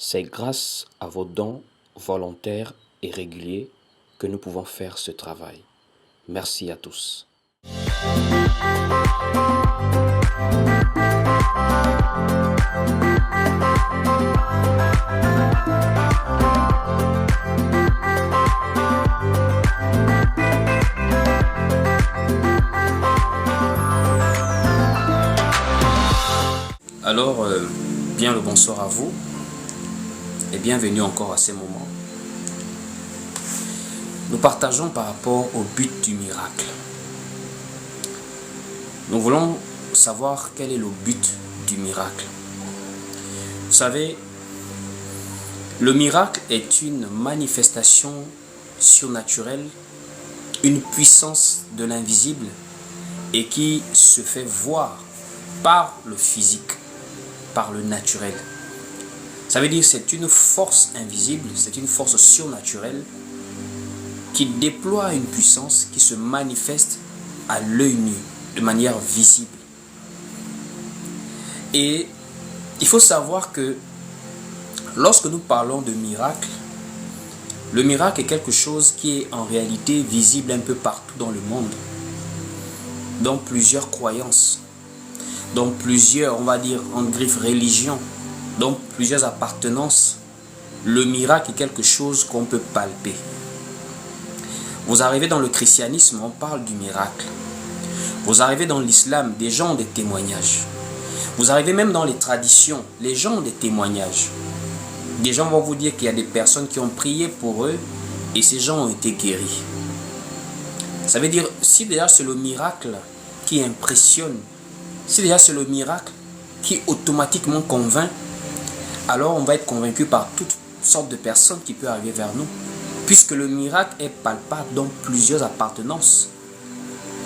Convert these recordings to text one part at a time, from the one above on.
C'est grâce à vos dons volontaires et réguliers que nous pouvons faire ce travail. Merci à tous. Alors, bien le bonsoir à vous et bienvenue encore à ces moments. Nous partageons par rapport au but du miracle. Nous voulons savoir quel est le but du miracle. Vous savez, le miracle est une manifestation surnaturelle, une puissance de l'invisible et qui se fait voir par le physique, par le naturel. Ça veut dire que c'est une force invisible, c'est une force surnaturelle qui déploie une puissance qui se manifeste à l'œil nu, de manière visible. Et il faut savoir que lorsque nous parlons de miracle, le miracle est quelque chose qui est en réalité visible un peu partout dans le monde, dans plusieurs croyances, dans plusieurs, on va dire, en griffe religions, dans plusieurs appartenances. Le miracle est quelque chose qu'on peut palper. Vous arrivez dans le christianisme, on parle du miracle. Vous arrivez dans l'islam, des gens ont des témoignages. Vous arrivez même dans les traditions, les gens ont des témoignages. Des gens vont vous dire qu'il y a des personnes qui ont prié pour eux et ces gens ont été guéris. Ça veut dire, si déjà c'est le miracle qui impressionne, si déjà c'est le miracle qui automatiquement convainc, alors on va être convaincu par toutes sortes de personnes qui peuvent arriver vers nous. Puisque le miracle est palpable dans plusieurs appartenances,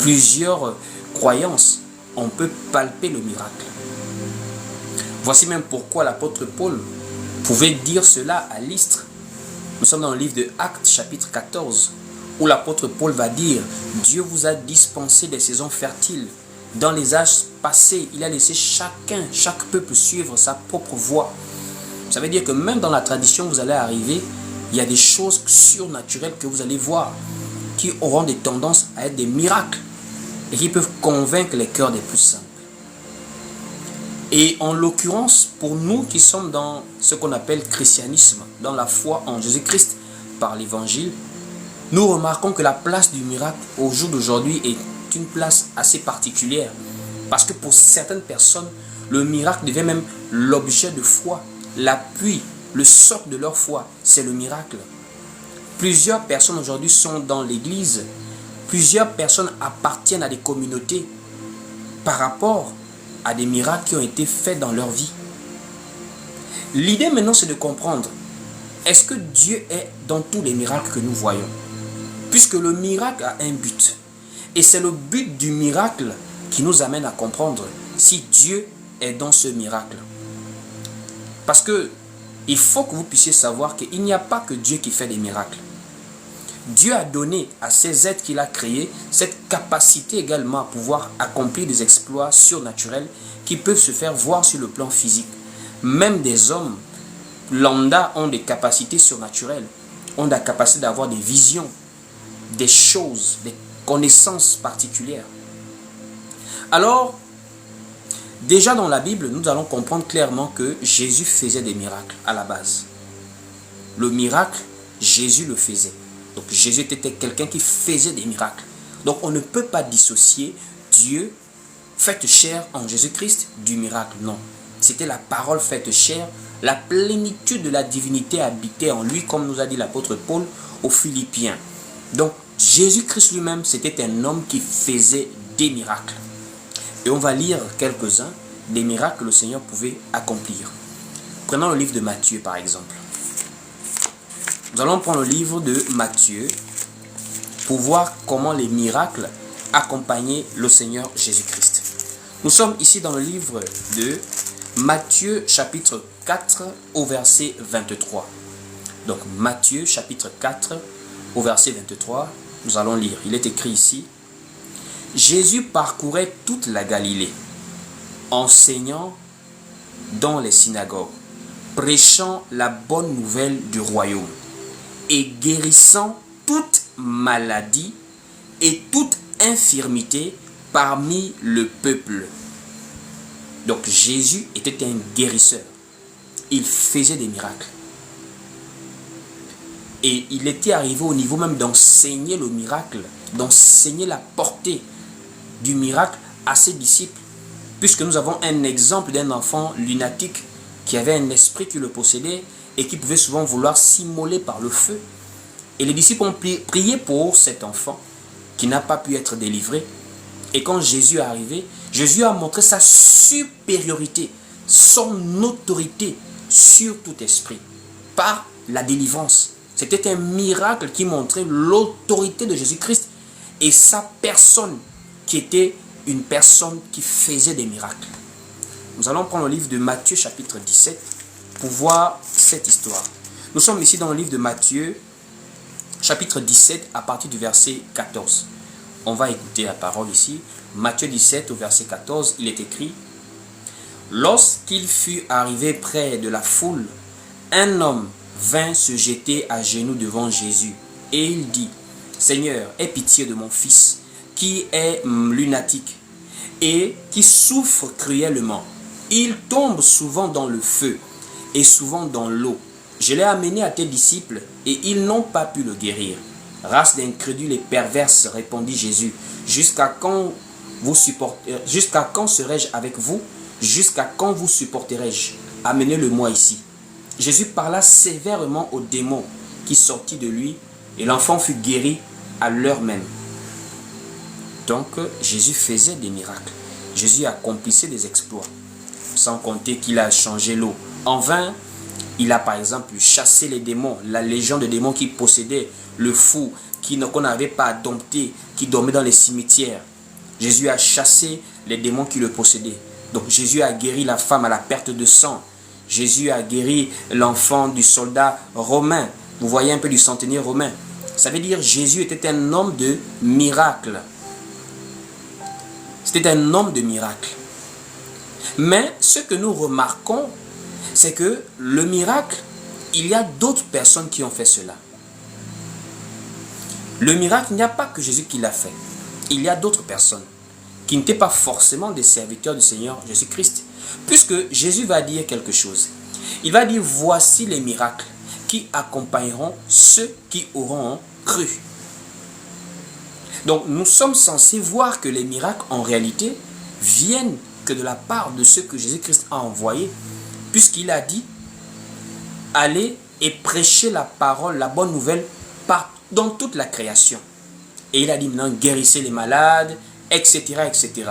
plusieurs croyances, on peut palper le miracle. Voici même pourquoi l'apôtre Paul pouvait dire cela à Lystre. Nous sommes dans le livre de Actes chapitre 14, où l'apôtre Paul va dire « Dieu vous a dispensé des saisons fertiles. Dans les âges passés, il a laissé chaque peuple suivre sa propre voie. » Ça veut dire que même dans la tradition, vous allez arriver, il y a des choses surnaturelles que vous allez voir qui auront des tendances à être des miracles et qui peuvent convaincre les cœurs des plus simples. Et en l'occurrence, pour nous qui sommes dans ce qu'on appelle christianisme, dans la foi en Jésus-Christ par l'évangile, nous remarquons que la place du miracle au jour d'aujourd'hui est une place assez particulière. Parce que pour certaines personnes, le miracle devient même l'objet de foi, l'appui, le socle de leur foi, c'est le miracle. Plusieurs personnes aujourd'hui sont dans l'église, plusieurs personnes appartiennent à des communautés par rapport à des miracles qui ont été faits dans leur vie. L'idée maintenant c'est de comprendre, est-ce que Dieu est dans tous les miracles que nous voyons? Puisque le miracle a un but. Et c'est le but du miracle qui nous amène à comprendre si Dieu est dans ce miracle. Parce que il faut que vous puissiez savoir qu'il n'y a pas que Dieu qui fait des miracles. Dieu a donné à ces êtres qu'il a créés cette capacité également à pouvoir accomplir des exploits surnaturels qui peuvent se faire voir sur le plan physique. Même des hommes lambda ont des capacités surnaturelles, ont la capacité d'avoir des visions, des choses, des connaissances particulières. Alors, déjà dans la Bible, nous allons comprendre clairement que Jésus faisait des miracles à la base. Le miracle, Jésus le faisait. Donc Jésus était quelqu'un qui faisait des miracles. Donc on ne peut pas dissocier Dieu faite chair en Jésus-Christ du miracle. Non. C'était la parole faite chair. La plénitude de la divinité habitait en lui, comme nous a dit l'apôtre Paul aux Philippiens. Donc Jésus-Christ lui-même, c'était un homme qui faisait des miracles. Et on va lire quelques-uns des miracles que le Seigneur pouvait accomplir. Prenons le livre de Matthieu par exemple. Nous allons prendre le livre de Matthieu pour voir comment les miracles accompagnaient le Seigneur Jésus-Christ. Nous sommes ici dans le livre de Matthieu chapitre 4 au verset 23. Donc Matthieu chapitre 4 au verset 23, nous allons lire. Il est écrit ici: Jésus parcourait toute la Galilée, enseignant dans les synagogues, prêchant la bonne nouvelle du royaume et guérissant toute maladie et toute infirmité parmi le peuple. Donc Jésus était un guérisseur. Il faisait des miracles. Et il était arrivé au niveau même d'enseigner le miracle, d'enseigner la portée du miracle à ses disciples. Puisque nous avons un exemple d'un enfant lunatique qui avait un esprit qui le possédait et qui pouvait souvent vouloir s'immoler par le feu. Et les disciples ont prié pour cet enfant qui n'a pas pu être délivré. Et quand Jésus est arrivé, Jésus a montré sa supériorité, son autorité sur tout esprit, par la délivrance. C'était un miracle qui montrait l'autorité de Jésus-Christ et sa personne qui était une personne qui faisait des miracles. Nous allons prendre le livre de Matthieu chapitre 17 pour voir cette histoire. Nous sommes ici dans le livre de Matthieu chapitre 17 à partir du verset 14. On va écouter la parole ici. Matthieu 17 au verset 14, il est écrit: Lorsqu'il fut arrivé près de la foule, un homme vint se jeter à genoux devant Jésus et il dit: Seigneur, aie pitié de mon fils qui est lunatique et qui souffre cruellement. Il tombe souvent dans le feu et souvent dans l'eau. Je l'ai amené à tes disciples et ils n'ont pas pu le guérir. Race d'incrédules et perverses, répondit Jésus, jusqu'à quand serai-je avec vous? Jusqu'à quand vous supporterai-je? Amenez-le-moi ici. Jésus parla sévèrement au démon qui sortit de lui et l'enfant fut guéri à l'heure même. Donc Jésus faisait des miracles. Jésus accomplissait des exploits. Sans compter qu'il a changé l'eau en vin. Il a par exemple chassé les démons, la légion de démons qui possédait le fou, qu'on n'avait pas dompté, qui dormait dans les cimetières. Jésus a chassé les démons qui le possédaient. Donc Jésus a guéri la femme à la perte de sang. Jésus a guéri l'enfant du soldat romain. Vous voyez un peu du centenier romain. Ça veut dire Jésus était un homme de miracles. C'était un homme de miracles. Mais ce que nous remarquons, c'est que le miracle, il y a d'autres personnes qui ont fait cela. Le miracle, il n'y a pas que Jésus qui l'a fait. Il y a d'autres personnes qui n'étaient pas forcément des serviteurs du Seigneur Jésus-Christ. Puisque Jésus va dire quelque chose. Il va dire: voici les miracles qui accompagneront ceux qui auront cru. Donc nous sommes censés voir que les miracles en réalité viennent que de la part de ceux que Jésus-Christ a envoyés, puisqu'il a dit: allez et prêchez la parole, la bonne nouvelle dans toute la création. Et il a dit maintenant: guérissez les malades, etc., etc.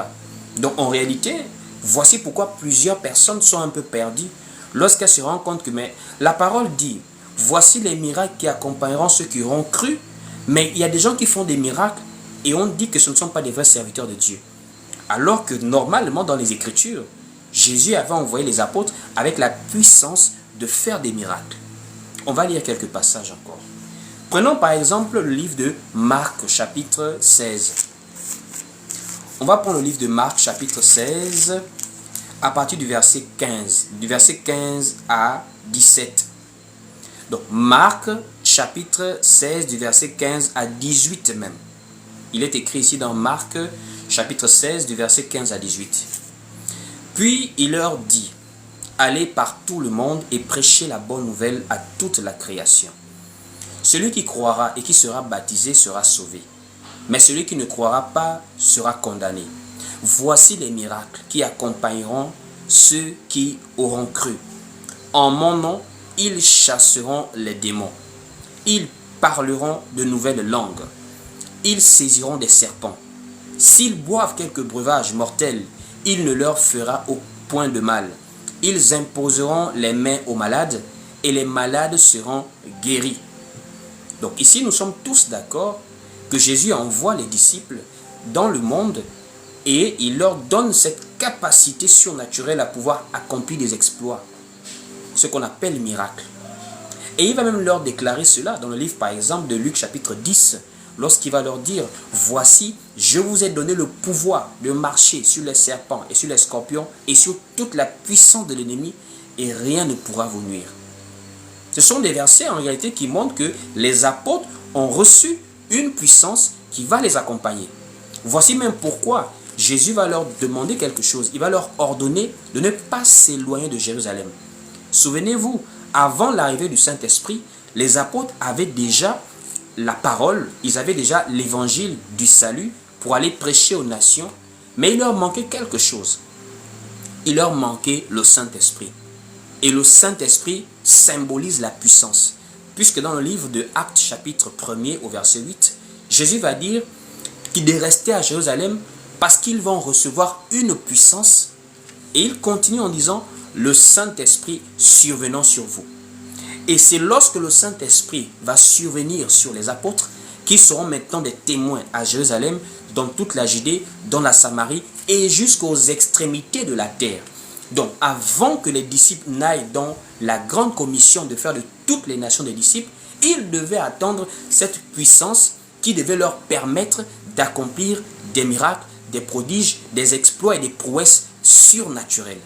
Donc en réalité, voici pourquoi plusieurs personnes sont un peu perdues lorsqu'elles se rendent compte que la parole dit: voici les miracles qui accompagneront ceux qui auront cru. Mais il y a des gens qui font des miracles et on dit que ce ne sont pas des vrais serviteurs de Dieu. Alors que normalement dans les Écritures, Jésus avait envoyé les apôtres avec la puissance de faire des miracles. On va lire quelques passages encore. Prenons par exemple le livre de Marc chapitre 16. On va prendre le livre de Marc chapitre 16 à partir du verset 15. Du verset 15 à 17. Donc Marc chapitre 16 du verset 15 à 18 même. Il est écrit ici dans Marc chapitre 16 du verset 15 à 18. Puis il leur dit: allez par tout le monde et prêchez la bonne nouvelle à toute la création. Celui qui croira et qui sera baptisé sera sauvé, mais celui qui ne croira pas sera condamné. Voici les miracles qui accompagneront ceux qui auront cru. En mon nom, ils chasseront les démons. Ils parleront de nouvelles langues. Ils saisiront des serpents. S'ils boivent quelques breuvages mortels, il ne leur fera au point de mal. Ils imposeront les mains aux malades et les malades seront guéris. Donc ici, nous sommes tous d'accord que Jésus envoie les disciples dans le monde et il leur donne cette capacité surnaturelle à pouvoir accomplir des exploits, ce qu'on appelle miracle. Et il va même leur déclarer cela dans le livre par exemple de Luc chapitre 10, lorsqu'il va leur dire: voici, je vous ai donné le pouvoir de marcher sur les serpents et sur les scorpions et sur toute la puissance de l'ennemi et rien ne pourra vous nuire. Ce sont des versets en réalité qui montrent que les apôtres ont reçu une puissance qui va les accompagner. Voici même pourquoi Jésus va leur demander quelque chose. Il va leur ordonner de ne pas s'éloigner de Jérusalem. Souvenez-vous, avant l'arrivée du Saint-Esprit, les apôtres avaient déjà la parole, ils avaient déjà l'évangile du salut pour aller prêcher aux nations, mais il leur manquait quelque chose. Il leur manquait le Saint-Esprit. Et le Saint-Esprit symbolise la puissance. Puisque dans le livre de Actes chapitre 1er au verset 8, Jésus va dire qu'il est resté à Jérusalem parce qu'ils vont recevoir une puissance. Et il continue en disant le Saint-Esprit survenant sur vous. Et c'est lorsque le Saint-Esprit va survenir sur les apôtres qui seront maintenant des témoins à Jérusalem, dans toute la Judée, dans la Samarie et jusqu'aux extrémités de la terre. Donc, avant que les disciples n'aillent dans la grande commission de faire de toutes les nations des disciples, ils devaient attendre cette puissance qui devait leur permettre d'accomplir des miracles, des prodiges, des exploits et des prouesses surnaturelles.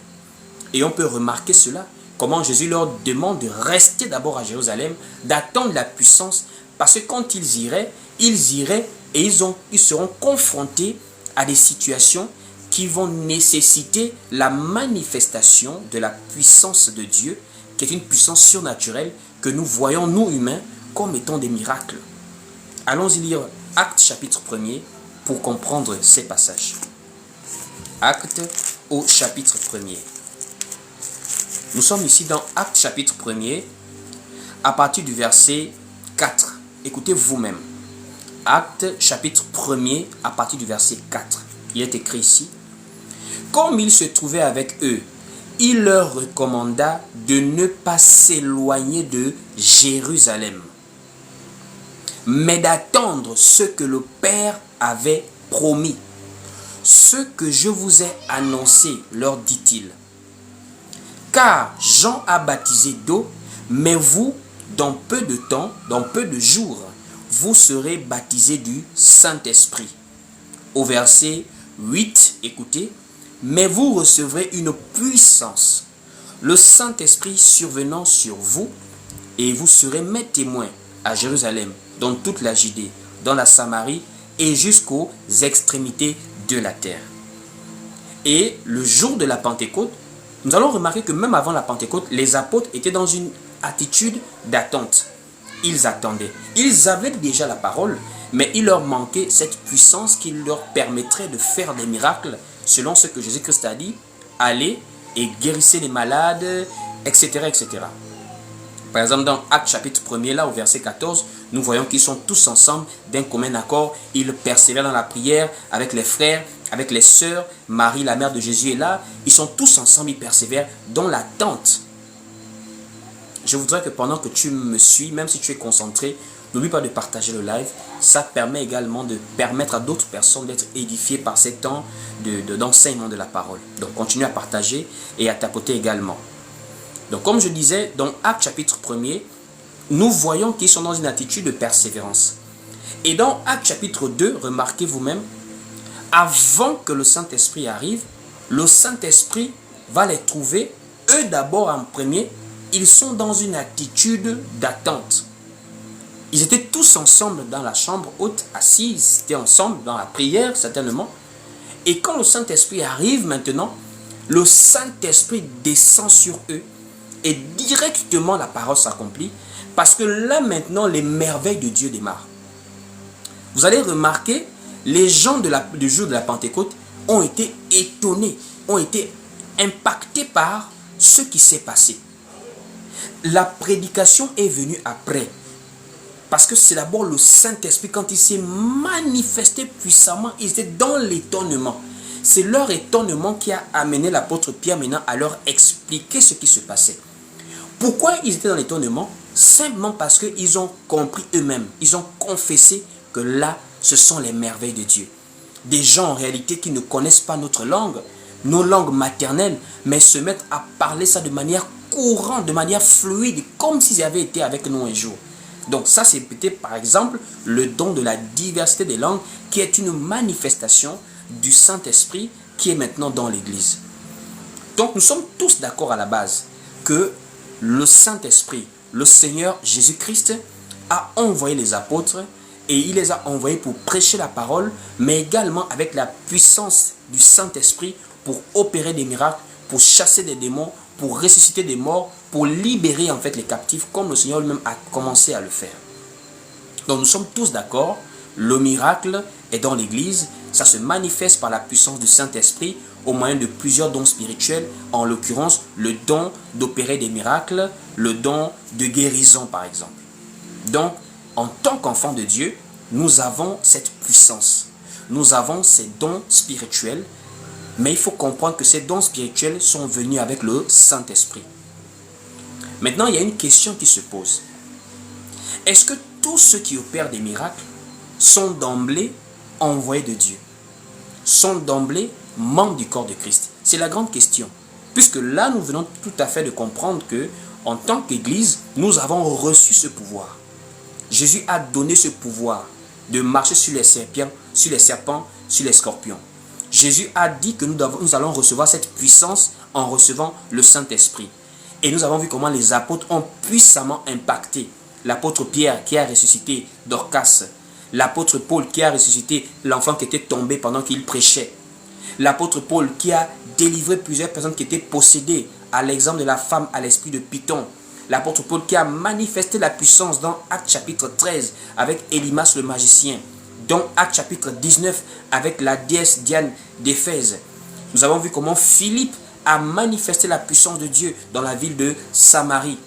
Et on peut remarquer cela, comment Jésus leur demande de rester d'abord à Jérusalem, d'attendre la puissance, parce que quand ils iraient et ils seront confrontés à des situations qui vont nécessiter la manifestation de la puissance de Dieu, qui est une puissance surnaturelle que nous voyons, nous humains, comme étant des miracles. Allons-y lire Actes chapitre 1er pour comprendre ces passages. Actes au chapitre 1er. Nous sommes ici dans Actes chapitre 1er à partir du verset 4. Écoutez vous-même. Actes chapitre 1er à partir du verset 4. Il est écrit ici. Comme il se trouvait avec eux, il leur recommanda de ne pas s'éloigner de Jérusalem, mais d'attendre ce que le Père avait promis. Ce que je vous ai annoncé, leur dit-il. Car Jean a baptisé d'eau, mais vous, dans peu de temps, dans peu de jours, vous serez baptisés du Saint-Esprit. Au verset 8, écoutez. Mais vous recevrez une puissance, le Saint-Esprit survenant sur vous, et vous serez mes témoins à Jérusalem, dans toute la Judée, dans la Samarie et jusqu'aux extrémités de la terre. Et le jour de la Pentecôte, nous allons remarquer que même avant la Pentecôte, les apôtres étaient dans une attitude d'attente. Ils attendaient. Ils avaient déjà la parole, mais il leur manquait cette puissance qui leur permettrait de faire des miracles selon ce que Jésus-Christ a dit, allez et guérissez les malades, etc., etc. Par exemple, dans Actes chapitre 1er, là au verset 14, nous voyons qu'ils sont tous ensemble d'un commun accord. Ils persévèrent dans la prière avec les frères, avec les sœurs. Marie, la mère de Jésus, est là. Ils sont tous ensemble, ils persévèrent dans l'attente. Je voudrais que pendant que tu me suis, même si tu es concentré, n'oublie pas de partager le live. Ça permet également de permettre à d'autres personnes d'être édifiées par ces temps d'enseignement de la parole. Donc, continue à partager et à tapoter également. Donc, comme je disais, dans Actes chapitre 1er, nous voyons qu'ils sont dans une attitude de persévérance. Et dans Actes chapitre 2, remarquez vous-même, avant que le Saint-Esprit arrive, le Saint-Esprit va les trouver, eux d'abord en premier, ils sont dans une attitude d'attente. Ils étaient tous ensemble dans la chambre haute, assis, ils étaient ensemble dans la prière, certainement. Et quand le Saint-Esprit arrive maintenant, le Saint-Esprit descend sur eux et directement la parole s'accomplit parce que là maintenant, les merveilles de Dieu démarrent. Vous allez remarquer, les gens du jour de la Pentecôte ont été étonnés, ont été impactés par ce qui s'est passé. La prédication est venue après. Parce que c'est d'abord le Saint-Esprit, quand il s'est manifesté puissamment, ils étaient dans l'étonnement. C'est leur étonnement qui a amené l'apôtre Pierre maintenant à leur expliquer ce qui se passait. Pourquoi ils étaient dans l'étonnement? Simplement parce qu'ils ont compris eux-mêmes. Ils ont confessé que là, ce sont les merveilles de Dieu. Des gens en réalité qui ne connaissent pas notre langue, nos langues maternelles, mais se mettent à parler ça de manière courante, de manière fluide, comme s'ils avaient été avec nous un jour. Donc ça, c'est peut-être par exemple le don de la diversité des langues qui est une manifestation du Saint-Esprit qui est maintenant dans l'Église. Donc nous sommes tous d'accord à la base. que le Saint-Esprit, le Seigneur Jésus-Christ, a envoyé les apôtres et il les a envoyés pour prêcher la parole, mais également avec la puissance du Saint-Esprit pour opérer des miracles, pour chasser des démons, pour ressusciter des morts, pour libérer en fait les captifs, comme le Seigneur lui-même a commencé à le faire. Donc nous sommes tous d'accord, le miracle est dans l'Église, ça se manifeste par la puissance du Saint-Esprit au moyen de plusieurs dons spirituels, en l'occurrence le don d'opérer des miracles, le don de guérison par exemple. Donc, en tant qu'enfants de Dieu, nous avons cette puissance, nous avons ces dons spirituels, mais il faut comprendre que ces dons spirituels sont venus avec le Saint-Esprit. Maintenant, il y a une question qui se pose. Est-ce que tous ceux qui opèrent des miracles sont d'emblée envoyés de Dieu? Sont d'emblée membres du corps de Christ? C'est la grande question. Puisque là, nous venons tout à fait de comprendre que, en tant qu'Église, nous avons reçu ce pouvoir. Jésus a donné ce pouvoir de marcher sur les serpents, sur les scorpions. Jésus a dit que nous allons recevoir cette puissance en recevant le Saint-Esprit. Et nous avons vu comment les apôtres ont puissamment impacté. L'apôtre Pierre qui a ressuscité Dorcas. L'apôtre Paul qui a ressuscité l'enfant qui était tombé pendant qu'il prêchait. L'apôtre Paul qui a délivré plusieurs personnes qui étaient possédées, à l'exemple de la femme à l'esprit de Python. L'apôtre Paul qui a manifesté la puissance dans Actes chapitre 13 avec Élymas le magicien. Dans Actes chapitre 19 avec la déesse Diane d'Éphèse. Nous avons vu comment Philippe a manifesté la puissance de Dieu dans la ville de Samarie.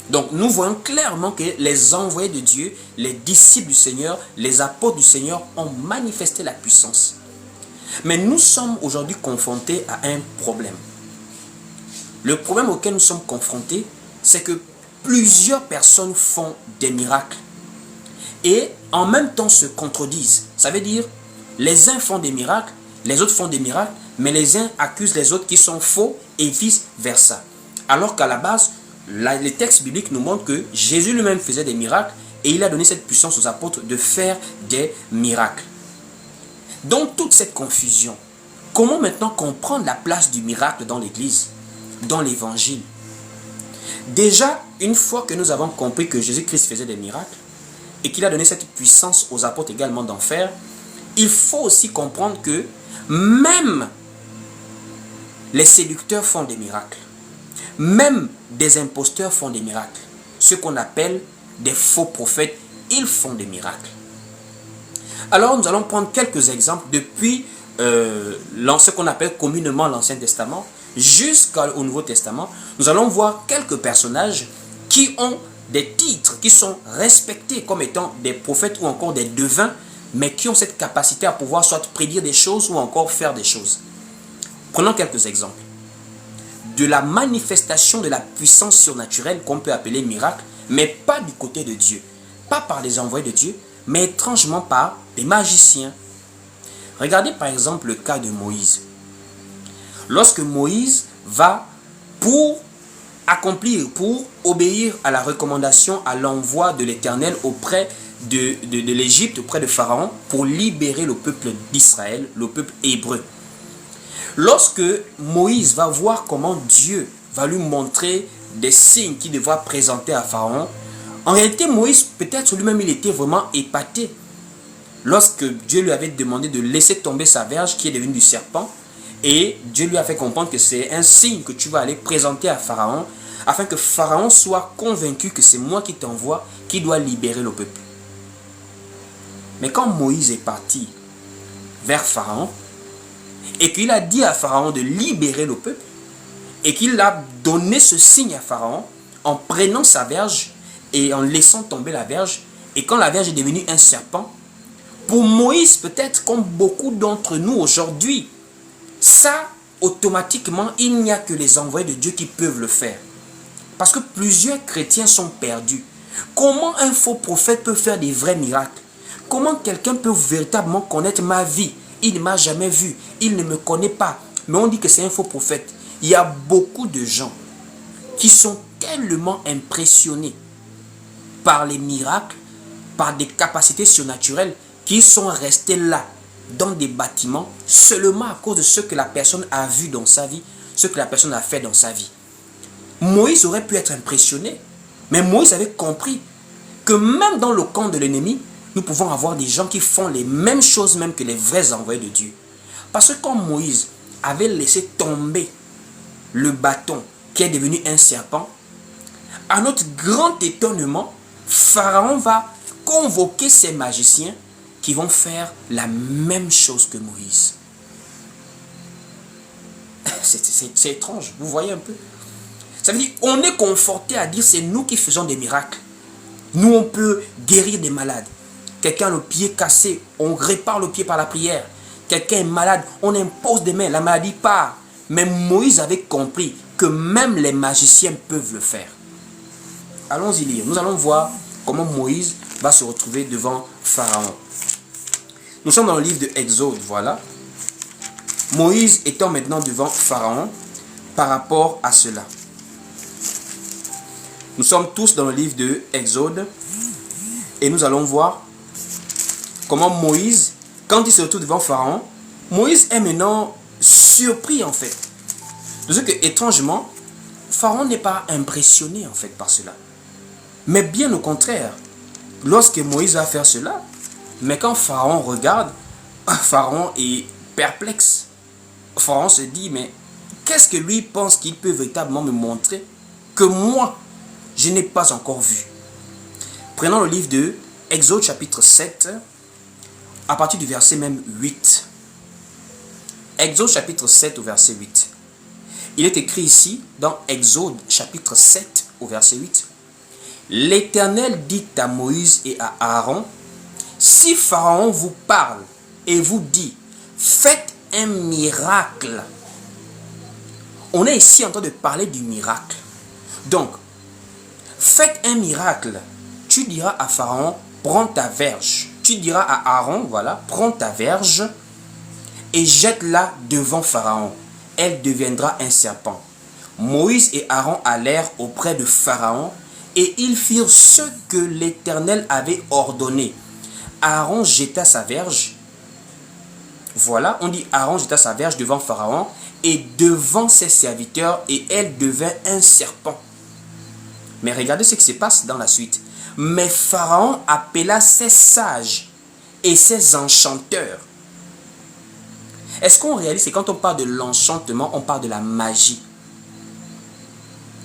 Donc nous voyons clairement que les envoyés de Dieu, les disciples du Seigneur, les apôtres du Seigneur ont manifesté la puissance. Mais nous sommes aujourd'hui confrontés à un problème. Le problème auquel nous sommes confrontés, c'est que plusieurs personnes font des miracles et en même temps se contredisent. Ça veut dire, les uns font des miracles, les autres font des miracles, mais les uns accusent les autres qui sont faux et vice-versa. Alors qu'à la base, les textes bibliques nous montrent que Jésus lui-même faisait des miracles et il a donné cette puissance aux apôtres de faire des miracles. Donc toute cette confusion, comment maintenant comprendre la place du miracle dans l'Église, dans l'Évangile? Déjà, une fois que nous avons compris que Jésus-Christ faisait des miracles et qu'il a donné cette puissance aux apôtres également d'en faire, il faut aussi comprendre que même les séducteurs font des miracles. Même des imposteurs font des miracles. Ce qu'on appelle des faux prophètes, ils font des miracles. Alors nous allons prendre quelques exemples depuis ce qu'on appelle communément l'Ancien Testament jusqu'au Nouveau Testament. Nous allons voir quelques personnages qui ont des titres, qui sont respectés comme étant des prophètes ou encore des devins, mais qui ont cette capacité à pouvoir soit prédire des choses ou encore faire des choses. Prenons quelques exemples. De la manifestation de la puissance surnaturelle qu'on peut appeler miracle, mais pas du côté de Dieu. Pas par les envoyés de Dieu, mais étrangement par des magiciens. Regardez par exemple le cas de Moïse. Lorsque Moïse va pour obéir à la recommandation, à l'envoi de l'Éternel auprès de l'Égypte, auprès de Pharaon, pour libérer le peuple d'Israël, le peuple hébreu. Lorsque Moïse va voir comment Dieu va lui montrer des signes qu'il devra présenter à Pharaon, en réalité Moïse, peut-être lui-même, il était vraiment épaté. Lorsque Dieu lui avait demandé de laisser tomber sa verge qui est devenue du serpent, et Dieu lui a fait comprendre que c'est un signe que tu vas aller présenter à Pharaon, afin que Pharaon soit convaincu que c'est moi qui t'envoie, qui doit libérer le peuple. Mais quand Moïse est parti vers Pharaon, et qu'il a dit à Pharaon de libérer le peuple, et qu'il a donné ce signe à Pharaon, en prenant sa verge, et en laissant tomber la verge, et quand la verge est devenue un serpent, pour Moïse, peut-être comme beaucoup d'entre nous aujourd'hui, ça, automatiquement, il n'y a que les envoyés de Dieu qui peuvent le faire. Parce que plusieurs chrétiens sont perdus. Comment un faux prophète peut faire des vrais miracles? Comment quelqu'un peut véritablement connaître ma vie? Il ne m'a jamais vu, il ne me connaît pas. Mais on dit que c'est un faux prophète. Il y a beaucoup de gens qui sont tellement impressionnés par les miracles, par des capacités surnaturelles, qui sont restés là, dans des bâtiments, seulement à cause de ce que la personne a vu dans sa vie, ce que la personne a fait dans sa vie. Moïse aurait pu être impressionné, mais Moïse avait compris que même dans le camp de l'ennemi, nous pouvons avoir des gens qui font les mêmes choses même que les vrais envoyés de Dieu. Parce que quand Moïse avait laissé tomber le bâton qui est devenu un serpent, à notre grand étonnement, Pharaon va convoquer ses magiciens qui vont faire la même chose que Moïse. C'est étrange, vous voyez un peu. Ça veut dire on est conforté à dire c'est nous qui faisons des miracles. Nous on peut guérir des malades. Quelqu'un a le pied cassé, on répare le pied par la prière. Quelqu'un est malade, on impose des mains, la maladie part. Mais Moïse avait compris que même les magiciens peuvent le faire. Allons-y lire. Nous allons voir comment Moïse va se retrouver devant Pharaon. Nous sommes dans le livre de Exode, voilà. Moïse étant maintenant devant Pharaon par rapport à cela. Nous sommes tous dans le livre de Exode et nous allons voir comment Moïse, quand il se retrouve devant Pharaon, Moïse est maintenant surpris en fait. De ce que, étrangement, Pharaon n'est pas impressionné en fait par cela. Mais bien au contraire, lorsque Moïse va faire cela, mais quand Pharaon regarde, Pharaon est perplexe. Pharaon se dit, mais qu'est-ce que lui pense qu'il peut véritablement me montrer que moi, je n'ai pas encore vu? Prenons le livre de Exode chapitre 7, à partir du verset même 8. Exode chapitre 7 au verset 8. Il est écrit ici, dans Exode chapitre 7 au verset 8. L'Éternel dit à Moïse et à Aaron, si Pharaon vous parle et vous dit, faites un miracle. On est ici en train de parler du miracle. Donc, faites un miracle. Tu diras à Pharaon, prends ta verge. Tu diras à Aaron, voilà, prends ta verge et jette-la devant Pharaon. Elle deviendra un serpent. Moïse et Aaron allèrent auprès de Pharaon et ils firent ce que l'Éternel avait ordonné. Aaron jeta sa verge. Voilà, on dit Aaron jeta sa verge devant Pharaon et devant ses serviteurs et elle devint un serpent. Mais regardez ce qui se passe dans la suite. Mais Pharaon appela ses sages et ses enchanteurs. Est-ce qu'on réalise que quand on parle de l'enchantement, on parle de la magie?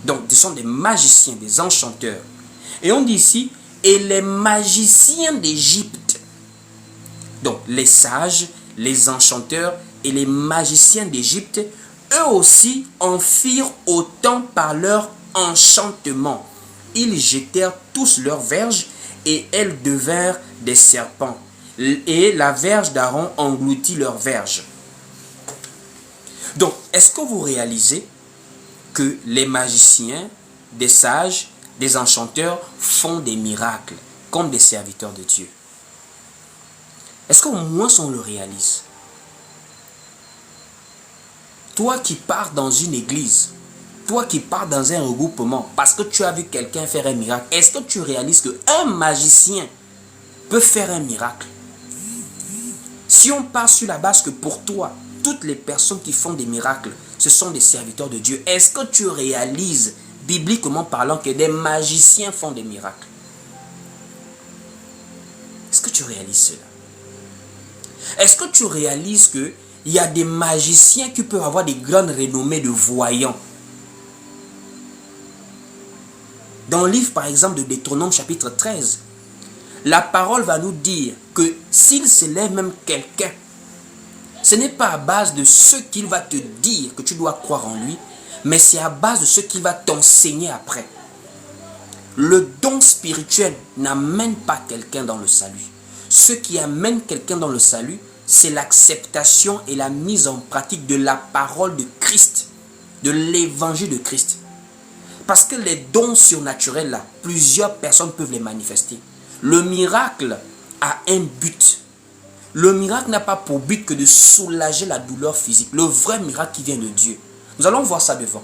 Donc, ce sont des magiciens, des enchanteurs. Et on dit ici, et les magiciens d'Égypte. Donc, les sages, les enchanteurs et les magiciens d'Égypte, eux aussi en firent autant par leur enchantement. Ils jetèrent tous leurs verges et elles devinrent des serpents. Et la verge d'Aaron engloutit leurs verges. Donc, est-ce que vous réalisez que les magiciens, des sages, des enchanteurs font des miracles comme des serviteurs de Dieu? Est-ce qu'au moins on le réalise? Toi qui pars dans une église, toi qui pars dans un regroupement parce que tu as vu quelqu'un faire un miracle, est-ce que tu réalises qu'un magicien peut faire un miracle? Si on part sur la base que pour toi, toutes les personnes qui font des miracles, ce sont des serviteurs de Dieu, est-ce que tu réalises, bibliquement parlant, que des magiciens font des miracles? Est-ce que tu réalises cela? Est-ce que tu réalises qu'il y a des magiciens qui peuvent avoir des grandes renommées de voyants? Dans le livre, par exemple, de Deutéronome chapitre 13, la parole va nous dire que s'il se lève même quelqu'un, ce n'est pas à base de ce qu'il va te dire que tu dois croire en lui, mais c'est à base de ce qu'il va t'enseigner après. Le don spirituel n'amène pas quelqu'un dans le salut. Ce qui amène quelqu'un dans le salut, c'est l'acceptation et la mise en pratique de la parole de Christ, de l'évangile de Christ. Parce que les dons surnaturels là, plusieurs personnes peuvent les manifester. Le miracle a un but. Le miracle n'a pas pour but que de soulager la douleur physique. Le vrai miracle qui vient de Dieu. Nous allons voir ça devant.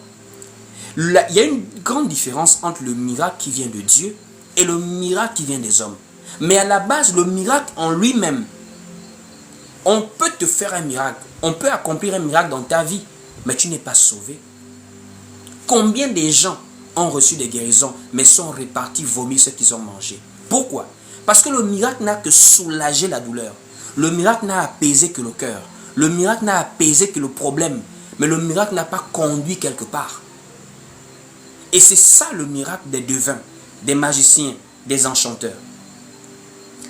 Il y a une grande différence entre le miracle qui vient de Dieu et le miracle qui vient des hommes. Mais à la base, le miracle en lui-même, on peut te faire un miracle. On peut accomplir un miracle dans ta vie, mais tu n'es pas sauvé. Combien de gens ont reçu des guérisons, mais sont répartis vomir ce qu'ils ont mangé? Pourquoi? Parce que le miracle n'a que soulagé la douleur. Le miracle n'a apaisé que le cœur. Le miracle n'a apaisé que le problème. Mais le miracle n'a pas conduit quelque part. Et c'est ça le miracle des devins, des magiciens, des enchanteurs.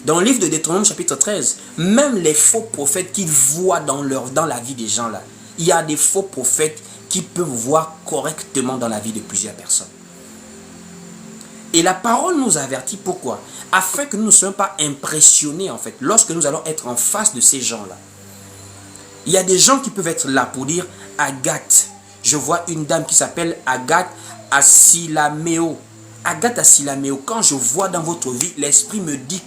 Dans le livre de Deutéronome chapitre 13, même les faux prophètes qui voient dans la vie des gens là, il y a des faux prophètes qui peuvent voir correctement dans la vie de plusieurs personnes. Et la parole nous avertit pourquoi? Afin que nous ne soyons pas impressionnés en fait, lorsque nous allons être en face de ces gens-là. Il y a des gens qui peuvent être là pour dire Agathe. Je vois une dame qui s'appelle Agathe Asilameo. Agathe Asilameo, quand je vois dans votre vie, l'esprit me dit,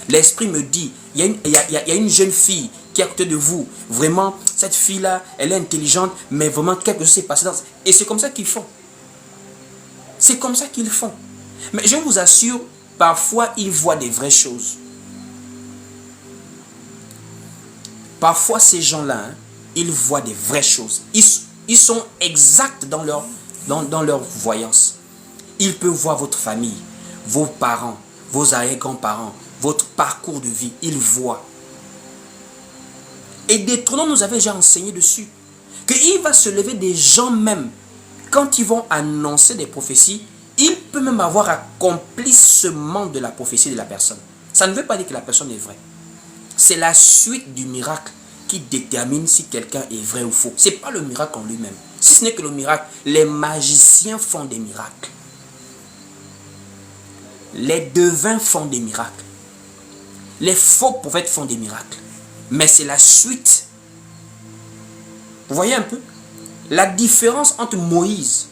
il y a une jeune fille qui est à côté de vous. Vraiment, cette fille-là, elle est intelligente, mais vraiment quelque chose s'est passé dans... Et c'est comme ça qu'ils font. C'est comme ça qu'ils font. Mais je vous assure, parfois, ils voient des vraies choses. Parfois, ces gens-là, ils voient des vraies choses. Ils sont exacts dans leur voyance. Ils peuvent voir votre famille, vos parents, vos arrière-grands-parents, votre parcours de vie. Ils voient. Et Deutéronome nous avait déjà enseigné dessus. Qu'il va se lever des gens même, quand ils vont annoncer des prophéties, il peut même avoir accomplissement de la prophétie de la personne. Ça ne veut pas dire que la personne est vraie. C'est la suite du miracle qui détermine si quelqu'un est vrai ou faux. Ce n'est pas le miracle en lui-même. Si ce n'est que le miracle, les magiciens font des miracles. Les devins font des miracles. Les faux prophètes font des miracles. Mais c'est la suite. Vous voyez un peu? La différence entre Moïse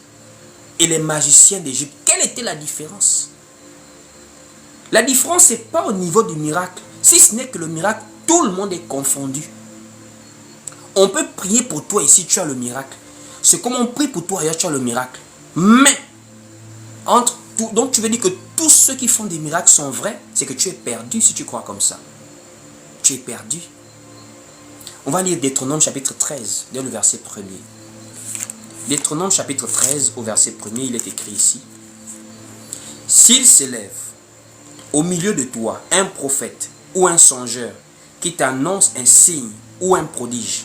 et les magiciens d'Égypte. Quelle était la différence? La différence, ce n'est pas au niveau du miracle. Si ce n'est que le miracle, tout le monde est confondu. On peut prier pour toi ici, tu as le miracle. C'est comme on prie pour toi ailleurs, tu as le miracle. Mais, entre tout, donc tu veux dire que tous ceux qui font des miracles sont vrais, c'est que tu es perdu si tu crois comme ça. Tu es perdu. On va lire Deutéronome chapitre 13, dès le verset 1er. Deutéronome chapitre 13, au verset 1er, il est écrit ici. S'il s'élève au milieu de toi un prophète ou un songeur qui t'annonce un signe ou un prodige,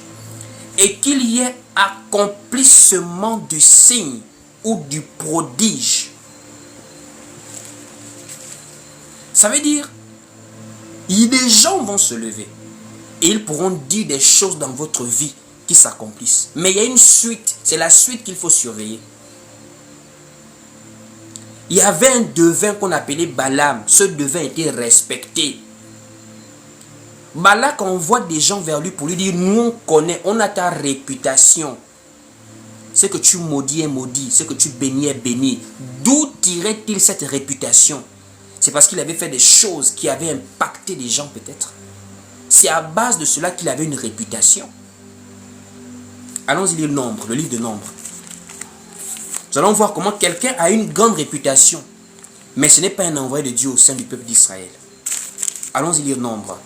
et qu'il y ait accomplissement du signe ou du prodige. Ça veut dire, des gens vont se lever et ils pourront dire des choses dans votre vie qui s'accomplissent. Mais il y a une suite, c'est la suite qu'il faut surveiller. Il y avait un devin qu'on appelait Balaam. Ce devin était respecté. Balak envoie des gens vers lui pour lui dire, nous on connaît, on a ta réputation. Ce que tu maudis est maudit, ce que tu bénis est béni. D'où tirait-il cette réputation? C'est parce qu'il avait fait des choses qui avaient impacté les gens peut-être. C'est à base de cela qu'il avait une réputation. Allons-y lire Nombre, le livre de Nombre. Nous allons voir comment quelqu'un a une grande réputation, mais ce n'est pas un envoyé de Dieu au sein du peuple d'Israël. Allons-y lire Nombre.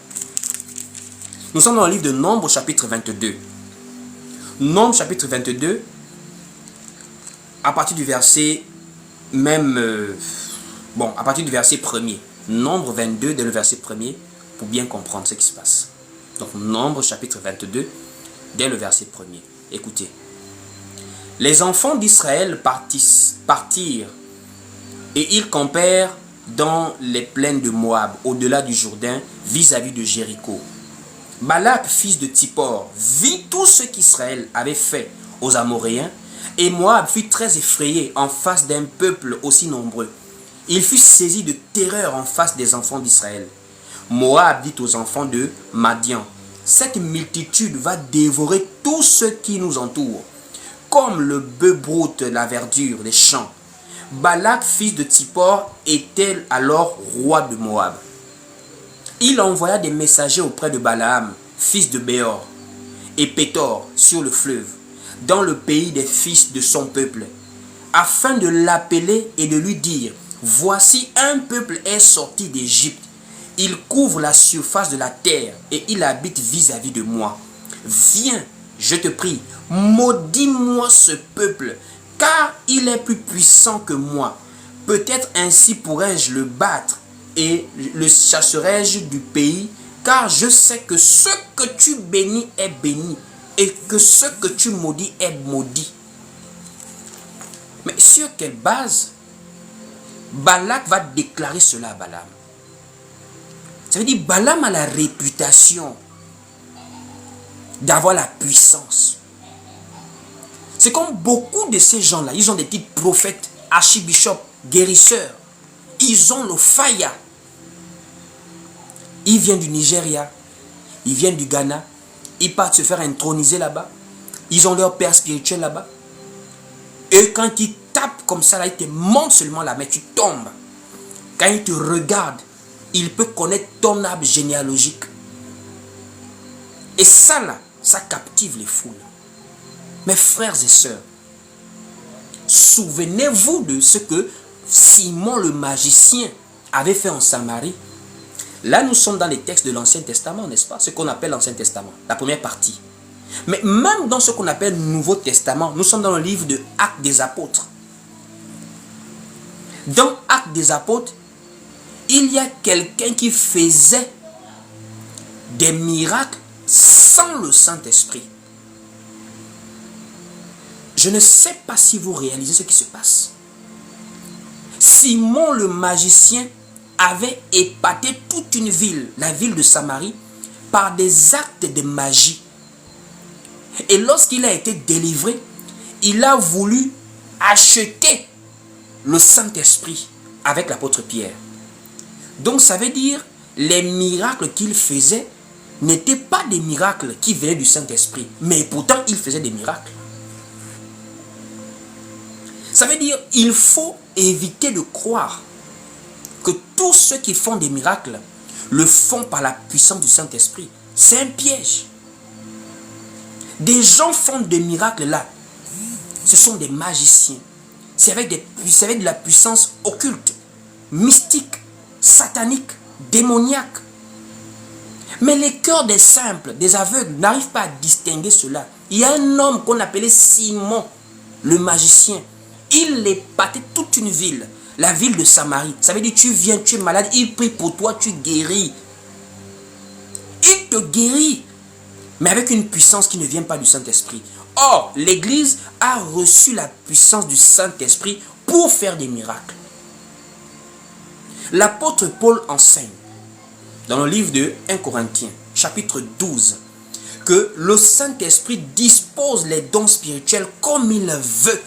Nous sommes dans le livre de Nombre, chapitre 22. Nombre, chapitre 22, à partir du verset à partir du verset 1er. Nombre 22, dès le verset 1er, pour bien comprendre ce qui se passe. Donc, Nombre, chapitre 22, dès le verset 1er. Écoutez. Les enfants d'Israël partirent et ils campèrent dans les plaines de Moab, au-delà du Jourdain, vis-à-vis de Jéricho. Balak, fils de Tsippor, vit tout ce qu'Israël avait fait aux Amoréens, et Moab fut très effrayé en face d'un peuple aussi nombreux. Il fut saisi de terreur en face des enfants d'Israël. Moab dit aux enfants de Madian, « Cette multitude va dévorer tout ce qui nous entoure, comme le bœuf broute la verdure des champs. » Balak, fils de Tsippor, était alors roi de Moab. Il envoya des messagers auprès de Balaam, fils de Béor, et Pétor sur le fleuve, dans le pays des fils de son peuple, afin de l'appeler et de lui dire, « Voici un peuple est sorti d'Égypte. Il couvre la surface de la terre et il habite vis-à-vis de moi. Viens, je te prie, maudis-moi ce peuple, car il est plus puissant que moi. Peut-être ainsi pourrais-je le battre et le chasserai-je du pays, car je sais que ce que tu bénis est béni et que ce que tu maudis est maudit. Mais sur quelle base Balak va déclarer cela à Balaam? Ça veut dire Balaam a la réputation d'avoir la puissance. C'est comme beaucoup de ces gens-là, ils ont des titres prophètes, archibishops, guérisseurs. Ils ont le faya. Ils viennent du Nigeria, ils viennent du Ghana, ils partent se faire introniser là-bas. Ils ont leur père spirituel là-bas. Et quand ils tapent comme ça, là, ils te montrent seulement la main, tu tombes. Quand ils te regardent, il peut connaître ton arbre généalogique. Et ça là, ça captive les foules. Mes frères et sœurs, souvenez-vous de ce que Simon le magicien avait fait en Samarie. Là, nous sommes dans les textes de l'Ancien Testament, n'est-ce pas? Ce qu'on appelle l'Ancien Testament, la première partie. Mais même dans ce qu'on appelle le Nouveau Testament, nous sommes dans le livre de Actes des Apôtres. Dans Actes des Apôtres, il y a quelqu'un qui faisait des miracles sans le Saint-Esprit. Je ne sais pas si vous réalisez ce qui se passe. Simon le magicien avait épaté toute une ville, la ville de Samarie, par des actes de magie. Et lorsqu'il a été délivré, il a voulu acheter le Saint-Esprit avec l'apôtre Pierre. Donc ça veut dire, les miracles qu'il faisait n'étaient pas des miracles qui venaient du Saint-Esprit, mais pourtant il faisait des miracles. Ça veut dire, il faut éviter de croire que tous ceux qui font des miracles le font par la puissance du Saint-Esprit. C'est un piège. Des gens font des miracles là. Ce sont des magiciens. C'est avec de la puissance occulte, mystique, satanique, démoniaque. Mais les cœurs des simples, des aveugles, n'arrivent pas à distinguer cela. Il y a un homme qu'on appelait Simon, le magicien. Il épatait toute une ville, la ville de Samarie. Ça veut dire, tu viens, tu es malade, il prie pour toi, tu guéris. Il te guérit, mais avec une puissance qui ne vient pas du Saint-Esprit. Or, l'Église a reçu la puissance du Saint-Esprit pour faire des miracles. L'apôtre Paul enseigne, dans le livre de 1 Corinthiens, chapitre 12, que le Saint-Esprit dispose les dons spirituels comme il veut.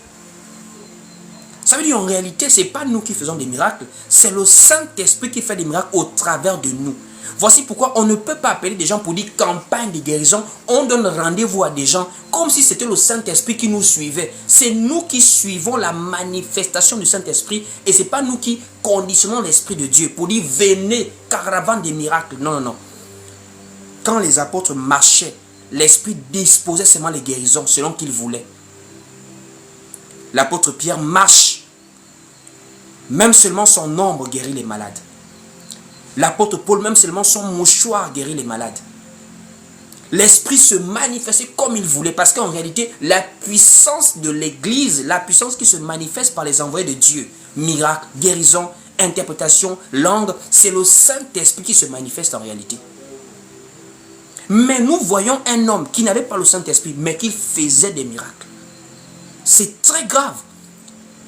Ça veut dire en réalité, ce n'est pas nous qui faisons des miracles, c'est le Saint-Esprit qui fait des miracles au travers de nous. Voici pourquoi on ne peut pas appeler des gens pour dire campagne de guérison. On donne rendez-vous à des gens comme si c'était le Saint-Esprit qui nous suivait. C'est nous qui suivons la manifestation du Saint-Esprit et ce n'est pas nous qui conditionnons l'Esprit de Dieu pour dire venez, caravane des miracles. Non, non, non. Quand les apôtres marchaient, l'Esprit disposait seulement les guérisons selon qu'il voulait. L'apôtre Pierre marche, même seulement son ombre guérit les malades. L'apôtre Paul, même seulement son mouchoir guérit les malades. L'Esprit se manifestait comme il voulait, parce qu'en réalité, la puissance de l'Église, la puissance qui se manifeste par les envoyés de Dieu, miracles, guérison, interprétation, langue, c'est le Saint-Esprit qui se manifeste en réalité. Mais nous voyons un homme qui n'avait pas le Saint-Esprit, mais qui faisait des miracles. C'est très grave.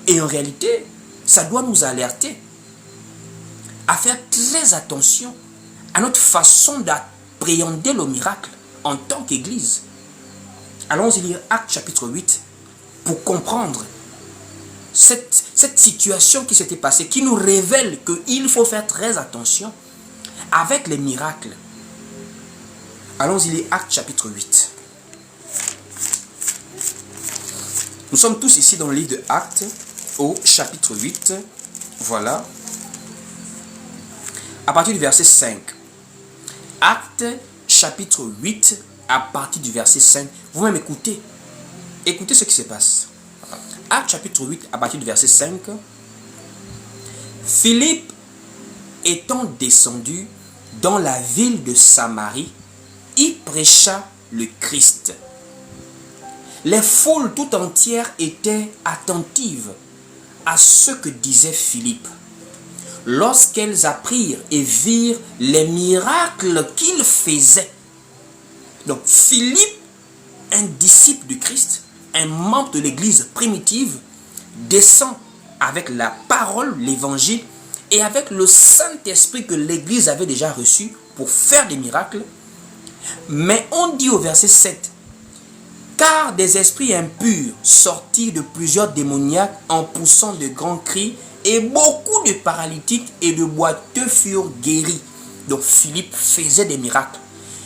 Et en réalité, ça doit nous alerter à faire très attention à notre façon d'appréhender le miracle en tant qu'Église. Allons-y lire Actes chapitre 8 pour comprendre cette situation qui s'était passée, qui nous révèle qu'il faut faire très attention avec les miracles. Allons-y lire Actes chapitre 8. Nous sommes tous ici dans le livre de Actes, au chapitre 8. Voilà. À partir du verset 5. Actes, chapitre 8, à partir du verset 5. Vous-même écoutez. Écoutez ce qui se passe. Actes, chapitre 8, à partir du verset 5. Philippe, étant descendu dans la ville de Samarie, y prêcha le Christ. Les foules tout entières étaient attentives à ce que disait Philippe. Lorsqu'elles apprirent et virent les miracles qu'il faisait. Donc Philippe, un disciple du Christ, un membre de l'église primitive, descend avec la parole, l'évangile, et avec le Saint-Esprit que l'église avait déjà reçu pour faire des miracles. Mais on dit au verset 7, car des esprits impurs sortirent de plusieurs démoniaques en poussant de grands cris, et beaucoup de paralytiques et de boiteux furent guéris. Donc Philippe faisait des miracles.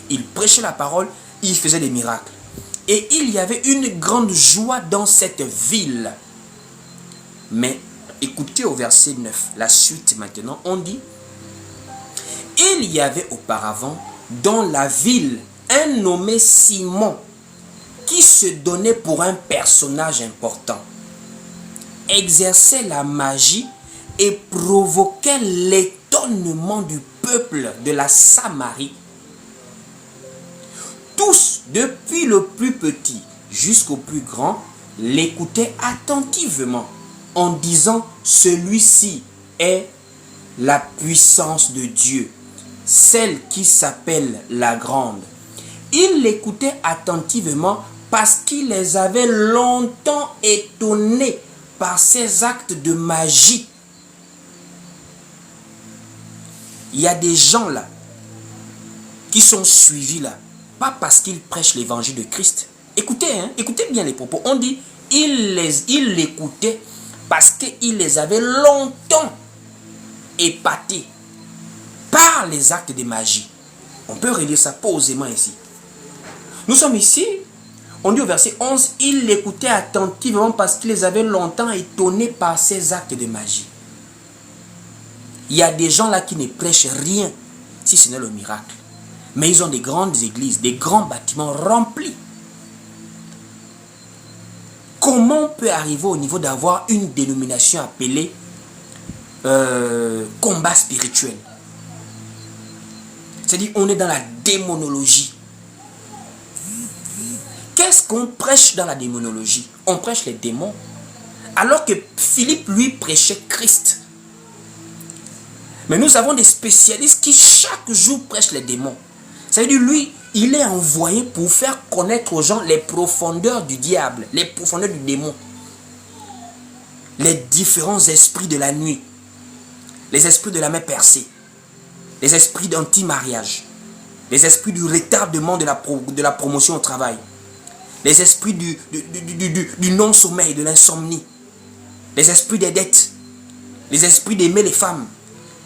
Il prêchait la parole, il faisait des miracles. Et il y avait une grande joie dans cette ville. Mais écoutez au verset 9, la suite maintenant, on dit, il y avait auparavant dans la ville un nommé Simon qui se donnait pour un personnage important, exerçait la magie et provoquait l'étonnement du peuple de la Samarie. Tous, depuis le plus petit jusqu'au plus grand, l'écoutaient attentivement en disant, celui-ci est la puissance de Dieu, celle qui s'appelle la grande. Ils l'écoutaient attentivement parce qu'il les avait longtemps étonnés par ses actes de magie. Il y a des gens là qui sont suivis là, pas parce qu'ils prêchent l'évangile de Christ. Écoutez, écoutez bien les propos. On dit, il l'écoutait parce qu'il les avait longtemps épatés par les actes de magie. On peut relire ça posément ici. Nous sommes ici, on dit au verset 11, il l'écoutait attentivement parce qu'il les avait longtemps étonnés par ses actes de magie. Il y a des gens là qui ne prêchent rien si ce n'est le miracle. Mais ils ont des grandes églises, des grands bâtiments remplis. Comment on peut arriver au niveau d'avoir une dénomination appelée combat spirituel? C'est-à-dire on est dans la démonologie. Qu'est-ce qu'on prêche dans la démonologie? On prêche les démons. Alors que Philippe, lui, prêchait Christ. Mais nous avons des spécialistes qui chaque jour prêchent les démons. C'est-à-dire lui, il est envoyé pour faire connaître aux gens les profondeurs du diable, les profondeurs du démon. Les différents esprits de la nuit. Les esprits de la main percée. Les esprits d'anti-mariage. Les esprits du retardement de la promotion au travail. Les esprits du non-sommeil, de l'insomnie. Les esprits des dettes. Les esprits d'aimer les femmes.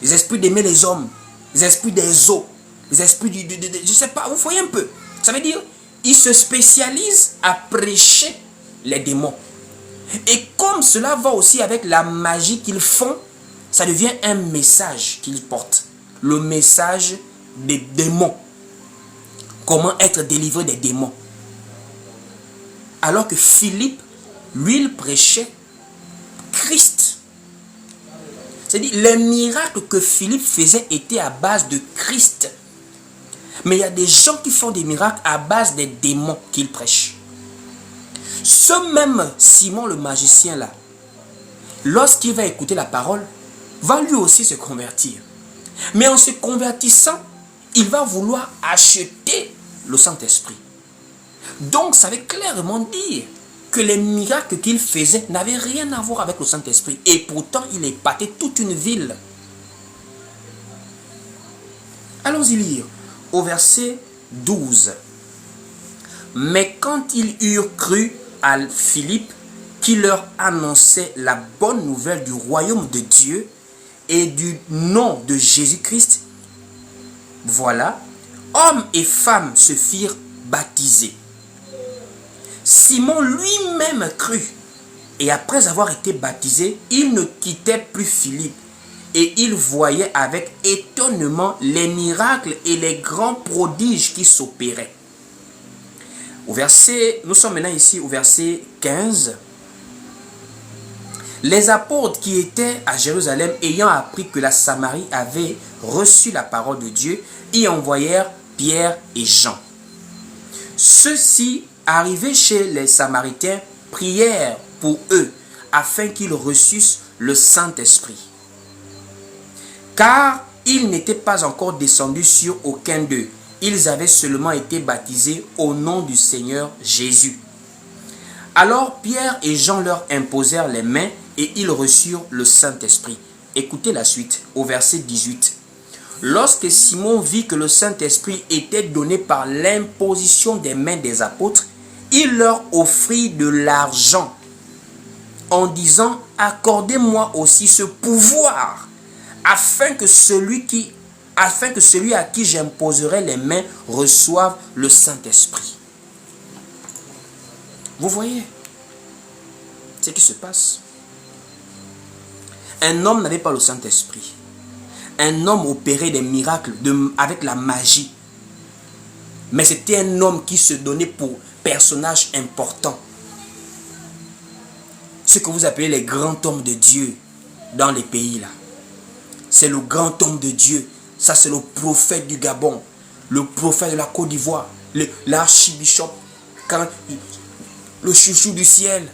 Les esprits d'aimer les hommes. Les esprits des eaux. Les esprits je ne sais pas, vous voyez un peu. Ça veut dire, ils se spécialisent à prêcher les démons. Et comme cela va aussi avec la magie qu'ils font, ça devient un message qu'ils portent. Le message des démons. Comment être délivré des démons. Alors que Philippe, lui, il prêchait Christ. C'est-à-dire, les miracles que Philippe faisait étaient à base de Christ. Mais il y a des gens qui font des miracles à base des démons qu'ils prêchent. Ce même Simon le magicien là, lorsqu'il va écouter la parole, va lui aussi se convertir. Mais en se convertissant, il va vouloir acheter le Saint-Esprit. Donc ça veut clairement dire que les miracles qu'il faisait n'avaient rien à voir avec le Saint-Esprit. Et pourtant, il épatait toute une ville. Allons-y lire au verset 12. Mais quand ils eurent cru à Philippe, qui leur annonçait la bonne nouvelle du royaume de Dieu et du nom de Jésus-Christ, voilà, hommes et femmes se firent baptiser. Simon lui-même crut, et après avoir été baptisé, il ne quittait plus Philippe, et il voyait avec étonnement les miracles et les grands prodiges qui s'opéraient. Nous sommes maintenant ici au verset 15. Les apôtres qui étaient à Jérusalem, ayant appris que la Samarie avait reçu la parole de Dieu, y envoyèrent Pierre et Jean. Ceux-ci arrivés chez les Samaritains, prièrent pour eux, afin qu'ils reçussent le Saint-Esprit. Car ils n'étaient pas encore descendus sur aucun d'eux. Ils avaient seulement été baptisés au nom du Seigneur Jésus. Alors Pierre et Jean leur imposèrent les mains et ils reçurent le Saint-Esprit. Écoutez la suite, au verset 18. Lorsque Simon vit que le Saint-Esprit était donné par l'imposition des mains des apôtres, il leur offrit de l'argent en disant « Accordez-moi aussi ce pouvoir, afin que celui à qui j'imposerai les mains reçoive le Saint-Esprit. » Vous voyez ce qui se passe. Un homme n'avait pas le Saint-Esprit. Un homme opérait des miracles avec la magie. Mais c'était un homme qui se donnait pour personnage important. Ce que vous appelez les grands hommes de Dieu dans les pays là. C'est le grand homme de Dieu. Ça c'est le prophète du Gabon. Le prophète de la Côte d'Ivoire. L'archibishop. Le chouchou du ciel.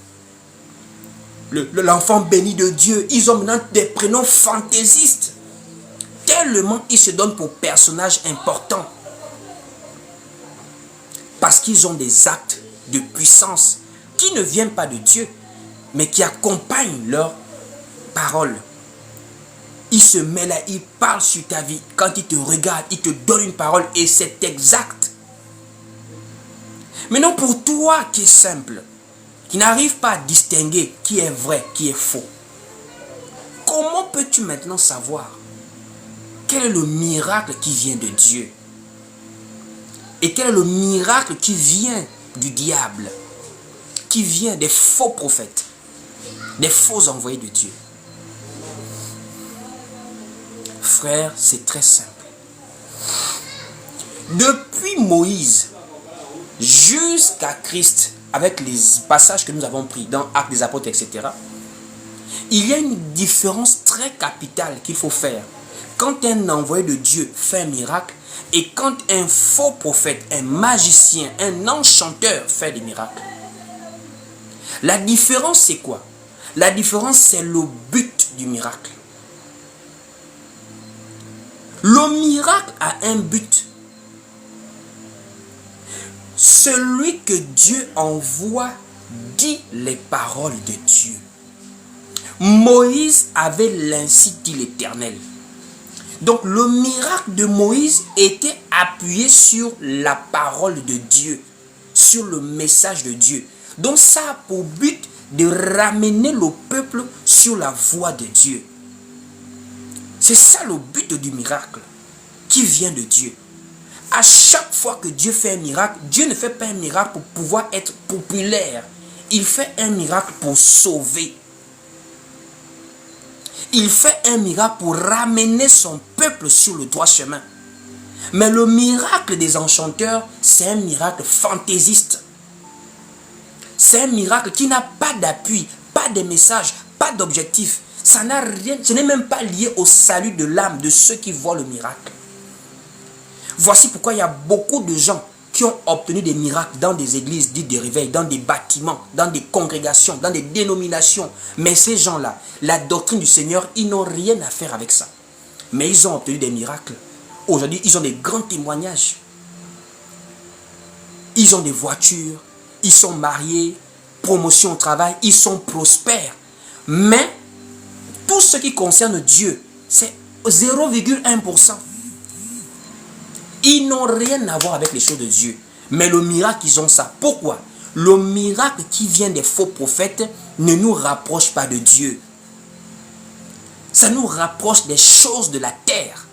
L'enfant béni de Dieu. Ils ont maintenant des prénoms fantaisistes. Tellement ils se donnent pour personnages importants. Parce qu'ils ont des actes de puissance qui ne viennent pas de Dieu, mais qui accompagnent leurs paroles. Il se met là, il parle sur ta vie. Quand il te regarde, il te donne une parole et c'est exact. Mais non pour toi qui est simple, qui n'arrive pas à distinguer qui est vrai, qui est faux. Comment peux-tu maintenant savoir quel est le miracle qui vient de Dieu? Et quel est le miracle qui vient du diable? Qui vient des faux prophètes, des faux envoyés de Dieu? Frère, c'est très simple. Depuis Moïse jusqu'à Christ, avec les passages que nous avons pris dans Actes des Apôtres, etc., il y a une différence très capitale qu'il faut faire. Quand un envoyé de Dieu fait un miracle et quand un faux prophète, un magicien, un enchanteur fait des miracles. La différence, c'est quoi? La différence, c'est le but du miracle. Le miracle a un but. Celui que Dieu envoie dit les paroles de Dieu. Moïse avait l'ainsi dit l'Éternel. Donc le miracle de Moïse était appuyé sur la parole de Dieu, sur le message de Dieu. Donc ça a pour but de ramener le peuple sur la voie de Dieu. C'est ça le but du miracle qui vient de Dieu. À chaque fois que Dieu fait un miracle, Dieu ne fait pas un miracle pour pouvoir être populaire. Il fait un miracle pour sauver. Il fait un miracle pour ramener son peuple sur le droit chemin. Mais le miracle des enchanteurs, c'est un miracle fantaisiste. C'est un miracle qui n'a pas d'appui, pas de message, pas d'objectif. Ça n'a rien, ce n'est même pas lié au salut de l'âme de ceux qui voient le miracle. Voici pourquoi il y a beaucoup de gens qui ont obtenu des miracles dans des églises dites de réveil, dans des bâtiments, dans des congrégations, dans des dénominations. Mais ces gens-là, la doctrine du Seigneur, ils n'ont rien à faire avec ça. Mais ils ont obtenu des miracles. Aujourd'hui, ils ont des grands témoignages. Ils ont des voitures, ils sont mariés, promotion au travail, ils sont prospères. Mais tout ce qui concerne Dieu, c'est 0,1%. Ils n'ont rien à voir avec les choses de Dieu. Mais le miracle, ils ont ça. Pourquoi? Le miracle qui vient des faux prophètes ne nous rapproche pas de Dieu. Ça nous rapproche des choses de la terre.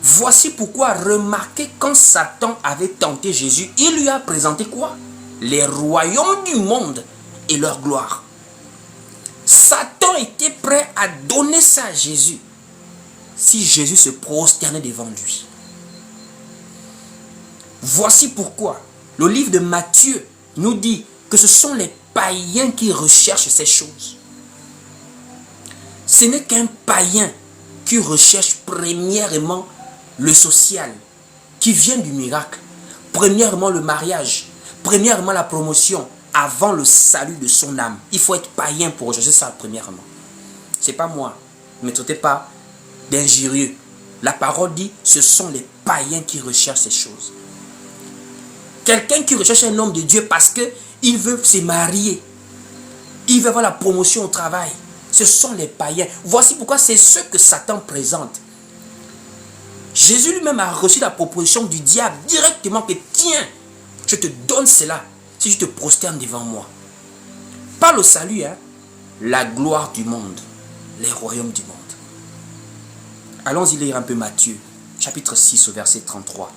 Voici pourquoi, remarquez, quand Satan avait tenté Jésus, il lui a présenté quoi? Les royaumes du monde et leur gloire. Satan était prêt à donner ça à Jésus si Jésus se prosternait devant lui. Voici pourquoi le livre de Matthieu nous dit que ce sont les païens qui recherchent ces choses. Ce n'est qu'un païen qui recherche premièrement le social, qui vient du miracle. Premièrement, le mariage. Premièrement, la promotion. Avant le salut de son âme. Il faut être païen pour rechercher ça, premièrement. C'est pas moi. Ne me traitez pas d'injurieux. La parole dit, ce sont les païens qui recherchent ces choses. Quelqu'un qui recherche un homme de Dieu parce qu'il veut se marier. Il veut avoir la promotion au travail. Ce sont les païens. Voici pourquoi c'est ce que Satan présente. Jésus lui-même a reçu la proposition du diable directement que tiens, je te donne cela si je te prosternes devant moi. Pas le salut, hein, la gloire du monde, les royaumes du monde. Allons-y lire un peu Matthieu, chapitre 6 au verset 33.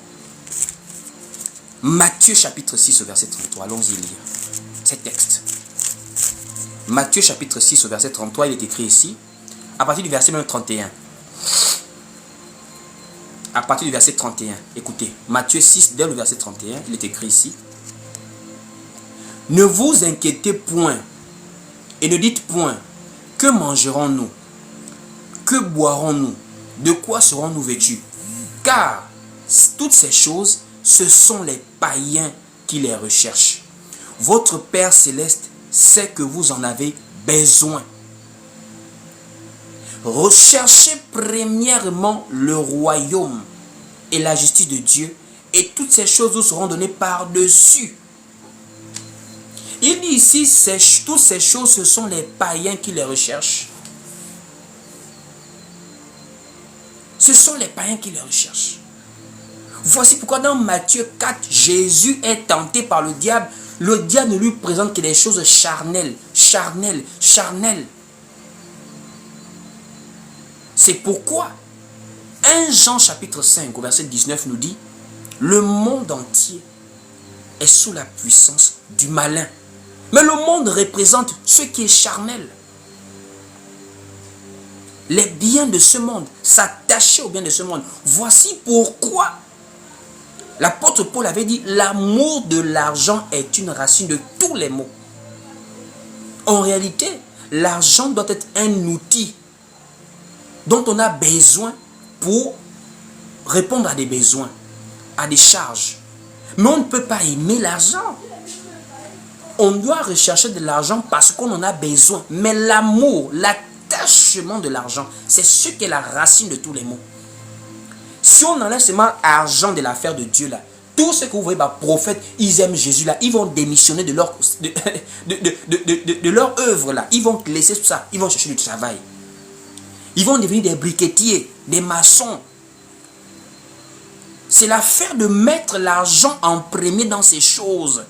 Matthieu chapitre 6 au verset 33, allons-y lire ces textes. Matthieu chapitre 6 au verset 33, il est écrit ici, à partir du verset même 31. À partir du verset 31, écoutez, Matthieu 6, dès le verset 31, il est écrit ici. Ne vous inquiétez point et ne dites point, que mangerons-nous? Que boirons-nous? De quoi serons-nous vêtus? Car toutes ces choses, ce sont les païens qui les recherchent. Votre Père céleste sait que vous en avez besoin. Recherchez premièrement le royaume et la justice de Dieu, et toutes ces choses vous seront données par-dessus. Il dit ici, toutes ces choses, ce sont les païens qui les recherchent. Ce sont les païens qui les recherchent. Voici pourquoi dans Matthieu 4, Jésus est tenté par le diable. Le diable ne lui présente que des choses charnelles, charnelles, charnelles. C'est pourquoi 1 Jean chapitre 5 au verset 19 nous dit, le monde entier est sous la puissance du malin. Mais le monde représente ce qui est charnel. Les biens de ce monde, s'attacher aux biens de ce monde. Voici pourquoi l'apôtre Paul avait dit, l'amour de l'argent est une racine de tous les maux. En réalité, l'argent doit être un outil dont on a besoin pour répondre à des besoins, à des charges. Mais on ne peut pas aimer l'argent. On doit rechercher de l'argent parce qu'on en a besoin. Mais l'amour, l'attachement de l'argent, c'est ce qui est la racine de tous les maux. Si on enlève seulement l'argent de l'affaire de Dieu là, tous ceux que vous voyez, prophètes, ils aiment Jésus là, ils vont démissionner de leur œuvre là. Ils vont laisser tout ça, ils vont chercher du travail. Ils vont devenir des briquetiers, des maçons. C'est l'affaire de mettre l'argent en premier dans ces choses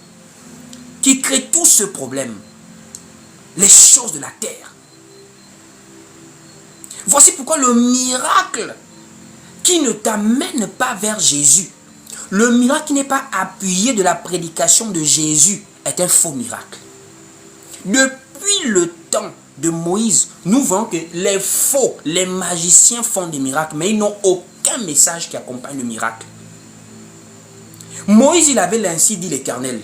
qui crée tout ce problème. Les choses de la terre. Voici pourquoi le miracle qui ne t'amène pas vers Jésus, le miracle qui n'est pas appuyé de la prédication de Jésus, est un faux miracle. Depuis le temps de Moïse, nous voyons que les faux, les magiciens font des miracles, mais ils n'ont aucun message qui accompagne le miracle. Moïse, il avait ainsi dit l'Éternel,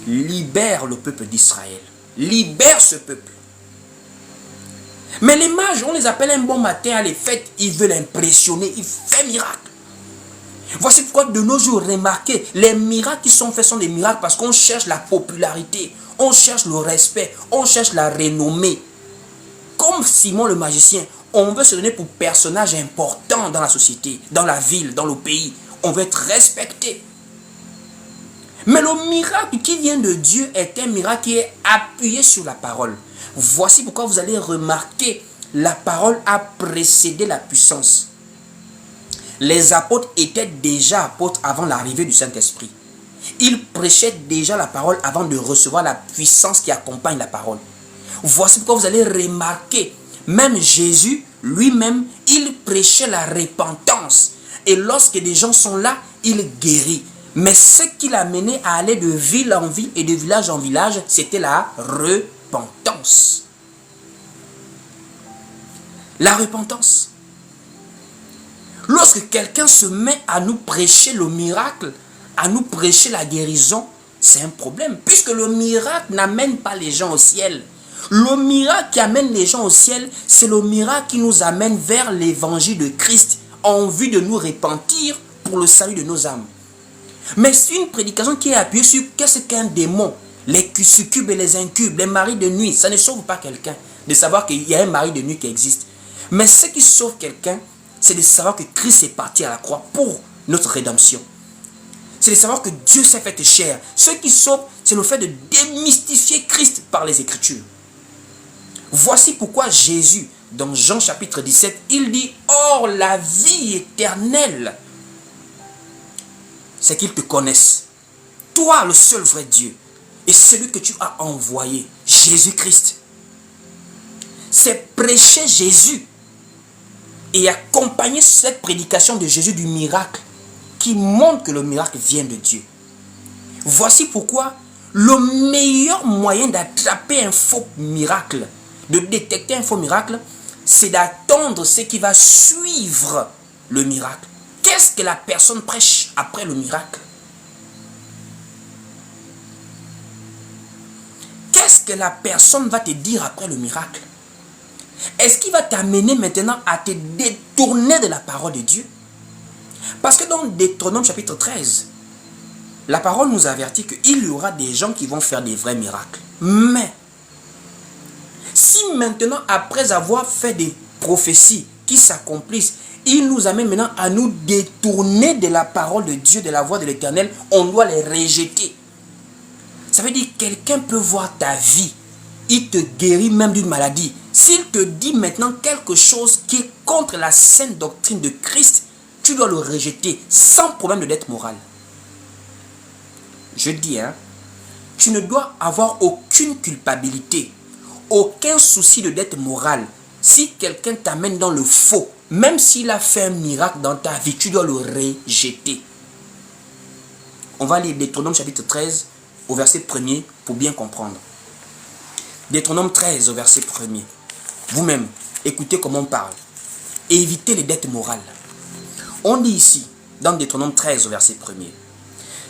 libère le peuple d'Israël, libère ce peuple. Mais les mages, on les appelle un bon matin à les fêtes, ils veulent impressionner, ils font miracle. Voici pourquoi de nos jours, remarquez, les miracles qui sont faits sont des miracles parce qu'on cherche la popularité, on cherche le respect, on cherche la renommée. Comme Simon le magicien, on veut se donner pour personnage important dans la société, dans la ville, dans le pays. On veut être respecté. Mais le miracle qui vient de Dieu est un miracle qui est appuyé sur la parole. Voici pourquoi vous allez remarquer, la parole a précédé la puissance. Les apôtres étaient déjà apôtres avant l'arrivée du Saint-Esprit. Ils prêchaient déjà la parole avant de recevoir la puissance qui accompagne la parole. Voici pourquoi vous allez remarquer, même Jésus lui-même, il prêchait la repentance. Et lorsque des gens sont là, il guérit. Mais ce qui l'a mené à aller de ville en ville et de village en village, c'était la repentance. La repentance. Lorsque quelqu'un se met à nous prêcher le miracle, à nous prêcher la guérison, c'est un problème. Puisque le miracle n'amène pas les gens au ciel. Le miracle qui amène les gens au ciel, c'est le miracle qui nous amène vers l'évangile de Christ en vue de nous repentir pour le salut de nos âmes. Mais c'est une prédication qui est appuyée sur qu'est-ce qu'un démon. Les succubes et les incubes, les maris de nuit, ça ne sauve pas quelqu'un de savoir qu'il y a un mari de nuit qui existe. Mais ce qui sauve quelqu'un, c'est de savoir que Christ est parti à la croix pour notre rédemption. C'est de savoir que Dieu s'est fait chair. Ce qui sauve, c'est le fait de démystifier Christ par les Écritures. Voici pourquoi Jésus, dans Jean chapitre 17, il dit « Or, la vie éternelle, c'est qu'ils te connaissent. Toi, le seul vrai Dieu, et celui que tu as envoyé, Jésus-Christ. » C'est prêcher Jésus et accompagner cette prédication de Jésus du miracle qui montre que le miracle vient de Dieu. Voici pourquoi le meilleur moyen d'attraper un faux miracle, de détecter un faux miracle, c'est d'attendre ce qui va suivre le miracle. Qu'est-ce que la personne prêche après le miracle? Qu'est-ce que la personne va te dire après le miracle? Est-ce qu'il va t'amener maintenant à te détourner de la parole de Dieu? Parce que dans Deutéronome chapitre 13, la parole nous avertit qu'il y aura des gens qui vont faire des vrais miracles. Mais, si maintenant, après avoir fait des prophéties qui s'accomplissent, il nous amène maintenant à nous détourner de la parole de Dieu, de la voix de l'Éternel, on doit les rejeter. Ça veut dire que quelqu'un peut voir ta vie, il te guérit même d'une maladie. S'il te dit maintenant quelque chose qui est contre la sainte doctrine de Christ, tu dois le rejeter sans problème de dette morale. Je dis, tu ne dois avoir aucune culpabilité, aucun souci de dette morale. Si quelqu'un t'amène dans le faux, même s'il a fait un miracle dans ta vie, tu dois le rejeter. On va lire Deutéronome chapitre 13 au verset 1er pour bien comprendre. Deutéronome 13 au verset 1er. Vous-même, écoutez comment on parle. Évitez les dettes morales. On dit ici, dans Deutéronome 13 au verset 1er,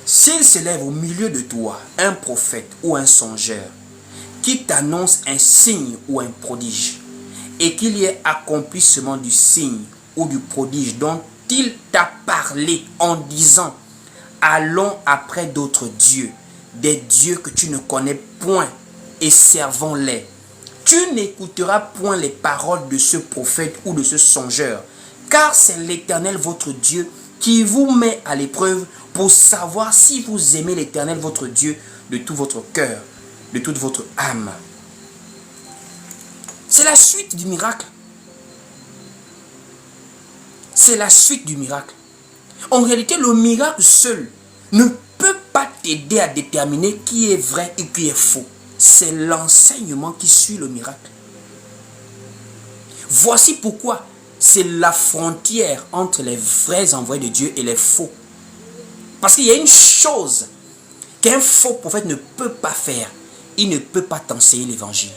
s'il s'élève au milieu de toi un prophète ou un songeur qui t'annonce un signe ou un prodige, et qu'il y ait accomplissement du signe ou du prodige dont il t'a parlé en disant « Allons après d'autres dieux, des dieux que tu ne connais point, et servons-les. » Tu n'écouteras point les paroles de ce prophète ou de ce songeur, car c'est l'Éternel votre Dieu qui vous met à l'épreuve pour savoir si vous aimez l'Éternel votre Dieu de tout votre cœur, de toute votre âme. C'est la suite du miracle. C'est la suite du miracle. En réalité, le miracle seul ne peut pas t'aider à déterminer qui est vrai et qui est faux. C'est l'enseignement qui suit le miracle. Voici pourquoi c'est la frontière entre les vrais envoyés de Dieu et les faux. Parce qu'il y a une chose qu'un faux prophète ne peut pas faire. Il ne peut pas t'enseigner l'évangile.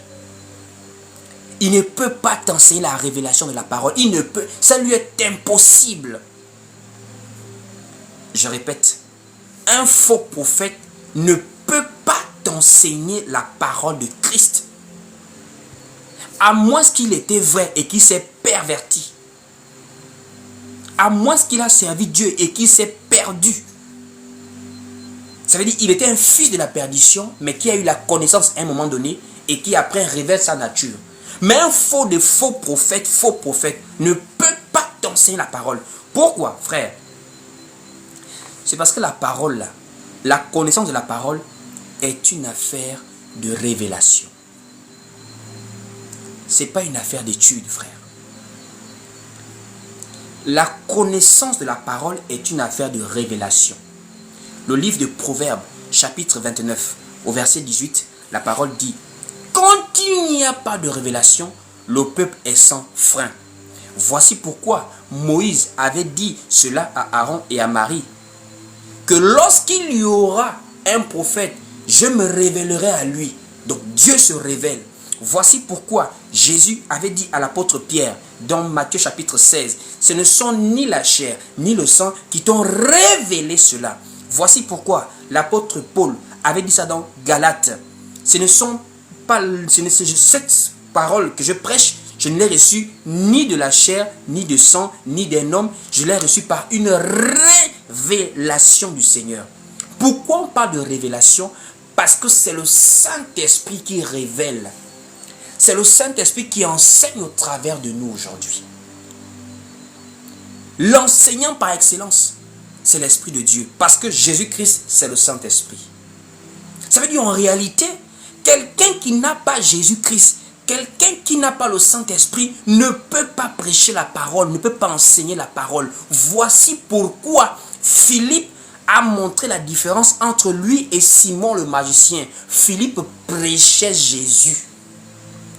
Il ne peut pas t'enseigner la révélation de la parole. Il ne peut, ça lui est impossible. Je répète, un faux prophète ne peut pas t'enseigner la parole de Christ. À moins qu'il était vrai et qu'il s'est perverti. À moins qu'il a servi Dieu et qu'il s'est perdu. Ça veut dire qu'il était un fils de la perdition, mais qui a eu la connaissance à un moment donné et qui après révèle sa nature. Mais un faux prophète ne peut pas t'enseigner la parole. Pourquoi, frère? C'est parce que la parole, la connaissance de la parole est une affaire de révélation. Ce n'est pas une affaire d'étude, frère. La connaissance de la parole est une affaire de révélation. Le livre de Proverbes, chapitre 29, au verset 18, la parole dit: quand il n'y a pas de révélation, le peuple est sans frein. Voici pourquoi Moïse avait dit cela à Aaron et à Marie, que lorsqu'il y aura un prophète, je me révélerai à lui. Donc Dieu se révèle. Voici pourquoi Jésus avait dit à l'apôtre Pierre dans Matthieu chapitre 16, ce ne sont ni la chair ni le sang qui t'ont révélé cela. Voici pourquoi l'apôtre Paul avait dit ça dans Galates. Cette parole que je prêche, je ne l'ai reçue ni de la chair, ni de sang, ni d'un homme. Je l'ai reçue par une révélation du Seigneur. Pourquoi on parle de révélation? Parce que c'est le Saint-Esprit qui révèle. C'est le Saint-Esprit qui enseigne au travers de nous aujourd'hui. L'enseignant par excellence, c'est l'Esprit de Dieu. Parce que Jésus-Christ, c'est le Saint-Esprit. Ça veut dire en réalité, quelqu'un qui n'a pas Jésus-Christ, quelqu'un qui n'a pas le Saint-Esprit ne peut pas prêcher la parole, ne peut pas enseigner la parole. Voici pourquoi Philippe a montré la différence entre lui et Simon le magicien. Philippe prêchait Jésus.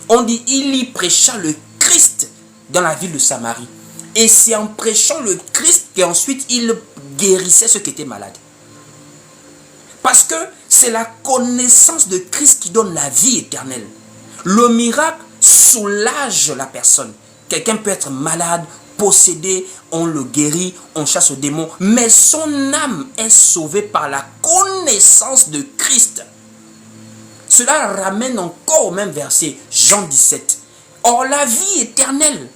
On dit il y prêcha le Christ dans la ville de Samarie. Et c'est en prêchant le Christ qu'ensuite il guérissait ceux qui étaient malades. Parce que c'est la connaissance de Christ qui donne la vie éternelle. Le miracle soulage la personne. Quelqu'un peut être malade, possédé, on le guérit, on chasse le démon. Mais son âme est sauvée par la connaissance de Christ. Cela ramène encore au même verset, Jean 17. Or la vie éternelle,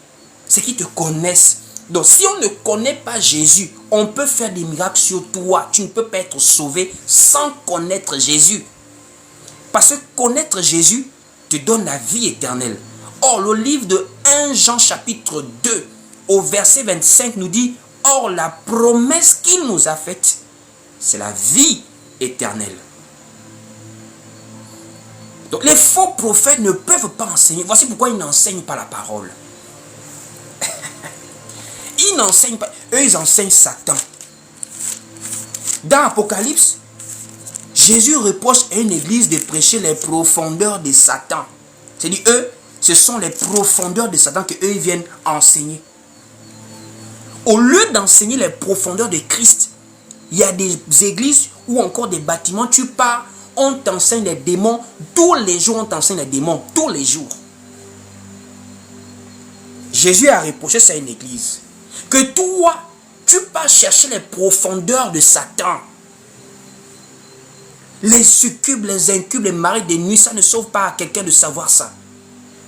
c'est qu'ils te connaissent. Donc si on ne connaît pas Jésus, on peut faire des miracles sur toi. Tu ne peux pas être sauvé sans connaître Jésus. Parce que connaître Jésus te donne la vie éternelle. Or le livre de 1 Jean chapitre 2 au verset 25 nous dit, or la promesse qu'il nous a faite, c'est la vie éternelle. Donc les faux prophètes ne peuvent pas enseigner. Voici pourquoi ils n'enseignent pas la parole. Ils n'enseignent pas. Eux, ils enseignent Satan. Dans Apocalypse, Jésus reproche à une église de prêcher les profondeurs de Satan. C'est-à-dire, eux, ce sont les profondeurs de Satan que eux ils viennent enseigner. Au lieu d'enseigner les profondeurs de Christ, il y a des églises ou encore des bâtiments, tu pars, on t'enseigne les démons. Tous les jours, on t'enseigne les démons. Tous les jours. Jésus a reproché ça à une église. Que toi, tu pars chercher les profondeurs de Satan. Les succubes, les incubes, les maris de nuit, ça ne sauve pas à quelqu'un de savoir ça.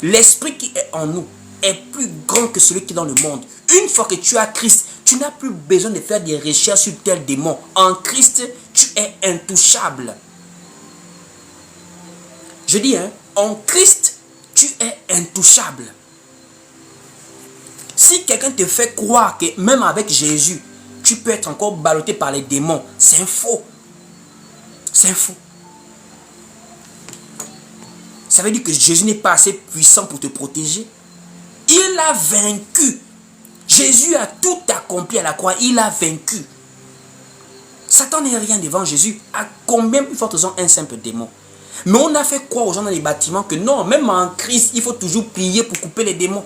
L'esprit qui est en nous est plus grand que celui qui est dans le monde. Une fois que tu as Christ, tu n'as plus besoin de faire des recherches sur tel démon. En Christ, tu es intouchable. Je dis, en Christ, tu es intouchable. Si quelqu'un te fait croire que même avec Jésus, tu peux être encore ballotté par les démons, c'est faux. C'est faux. Ça veut dire que Jésus n'est pas assez puissant pour te protéger. Il a vaincu. Jésus a tout accompli à la croix. Il a vaincu. Satan n'est rien devant Jésus. À combien plus forte raison un simple démon? Mais on a fait croire aux gens dans les bâtiments que non, même en Christ, il faut toujours prier pour couper les démons.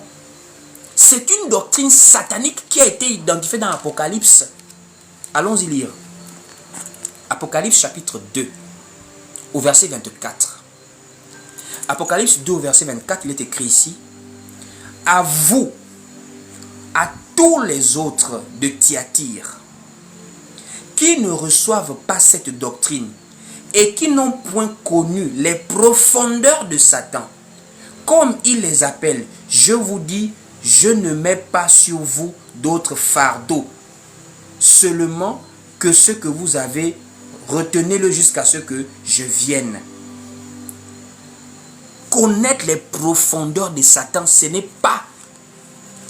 C'est une doctrine satanique qui a été identifiée dans l'Apocalypse. Allons-y lire. Apocalypse chapitre 2, au verset 24. Apocalypse 2, au verset 24, il est écrit ici. À vous, à tous les autres de Thyatire, qui ne reçoivent pas cette doctrine et qui n'ont point connu les profondeurs de Satan, comme il les appelle, je vous dis, je ne mets pas sur vous d'autres fardeaux, seulement que ce que vous avez, retenez-le jusqu'à ce que je vienne. Connaître les profondeurs de Satan, ce n'est pas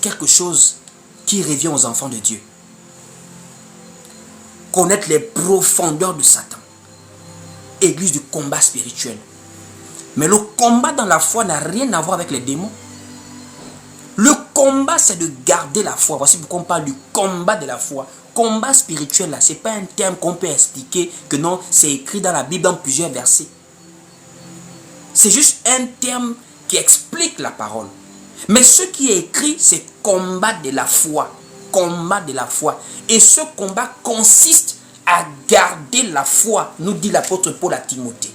quelque chose qui revient aux enfants de Dieu. Connaître les profondeurs de Satan. Église du combat spirituel. Mais le combat dans la foi n'a rien à voir avec les démons. Le combat, c'est de garder la foi. Voici pourquoi on parle du combat de la foi. Combat spirituel, là, ce n'est pas un terme qu'on peut expliquer que non, c'est écrit dans la Bible dans plusieurs versets. C'est juste un terme qui explique la parole. Mais ce qui est écrit, c'est combat de la foi. Combat de la foi. Et ce combat consiste à garder la foi, nous dit l'apôtre Paul à Timothée.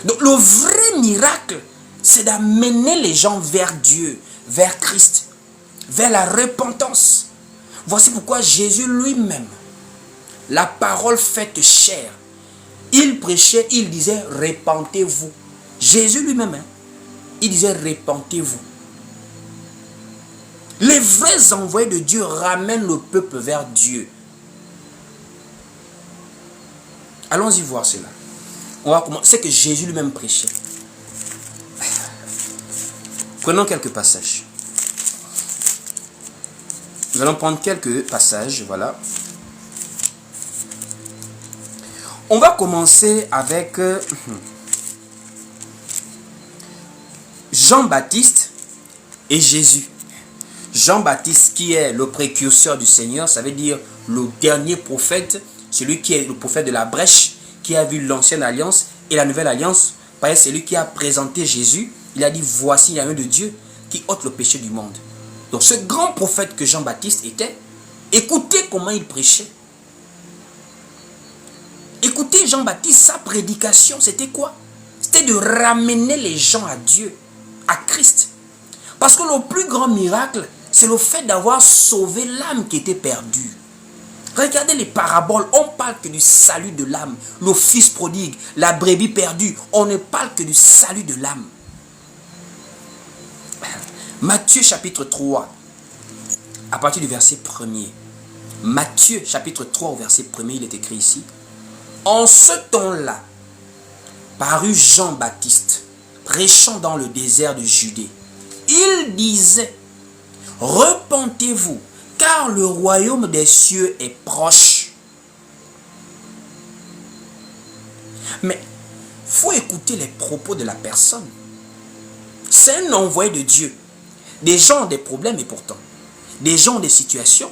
Donc le vrai miracle, c'est d'amener les gens vers Dieu, vers Christ, vers la repentance. Voici pourquoi Jésus lui-même, la parole faite chair, il prêchait, il disait repentez-vous. Jésus lui-même, il disait repentez-vous. Les vrais envoyés de Dieu ramènent le peuple vers Dieu. Allons-y voir cela. On va commencer. C'est que Jésus lui-même prêchait. Prenons quelques passages. Nous allons prendre quelques passages, voilà. On va commencer avec Jean-Baptiste et Jésus. Jean-Baptiste qui est le précurseur du Seigneur, ça veut dire le dernier prophète, celui qui est le prophète de la brèche, qui a vu l'ancienne alliance et la nouvelle alliance. Pareil, c'est lui qui a présenté Jésus. Il a dit, voici l'agneau de Dieu qui ôte le péché du monde. Donc ce grand prophète que Jean-Baptiste était, écoutez comment il prêchait. Écoutez Jean-Baptiste, sa prédication, c'était quoi? C'était de ramener les gens à Dieu, à Christ. Parce que le plus grand miracle, c'est le fait d'avoir sauvé l'âme qui était perdue. Regardez les paraboles, on parle que du salut de l'âme. Le fils prodigue, la brebis perdue, on ne parle que du salut de l'âme. Matthieu chapitre 3, à partir du verset 1er. Matthieu chapitre 3 au verset 1er, il est écrit ici. En ce temps-là, parut Jean-Baptiste, prêchant dans le désert de Judée. Il disait, repentez-vous, car le royaume des cieux est proche. Mais il faut écouter les propos de la personne. C'est un envoyé de Dieu. Des gens ont des problèmes et pourtant. Des gens ont des situations.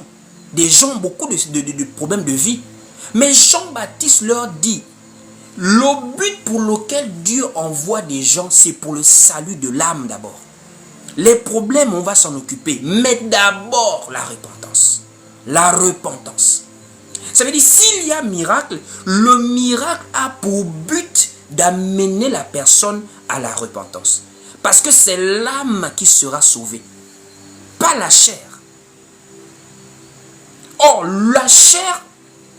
Des gens ont beaucoup de problèmes de vie. Mais Jean-Baptiste leur dit, le but pour lequel Dieu envoie des gens, c'est pour le salut de l'âme d'abord. Les problèmes, on va s'en occuper. Mais d'abord, la repentance. La repentance. Ça veut dire, s'il y a miracle, le miracle a pour but d'amener la personne à la repentance. Parce que c'est l'âme qui sera sauvée, pas la chair. Or, la chair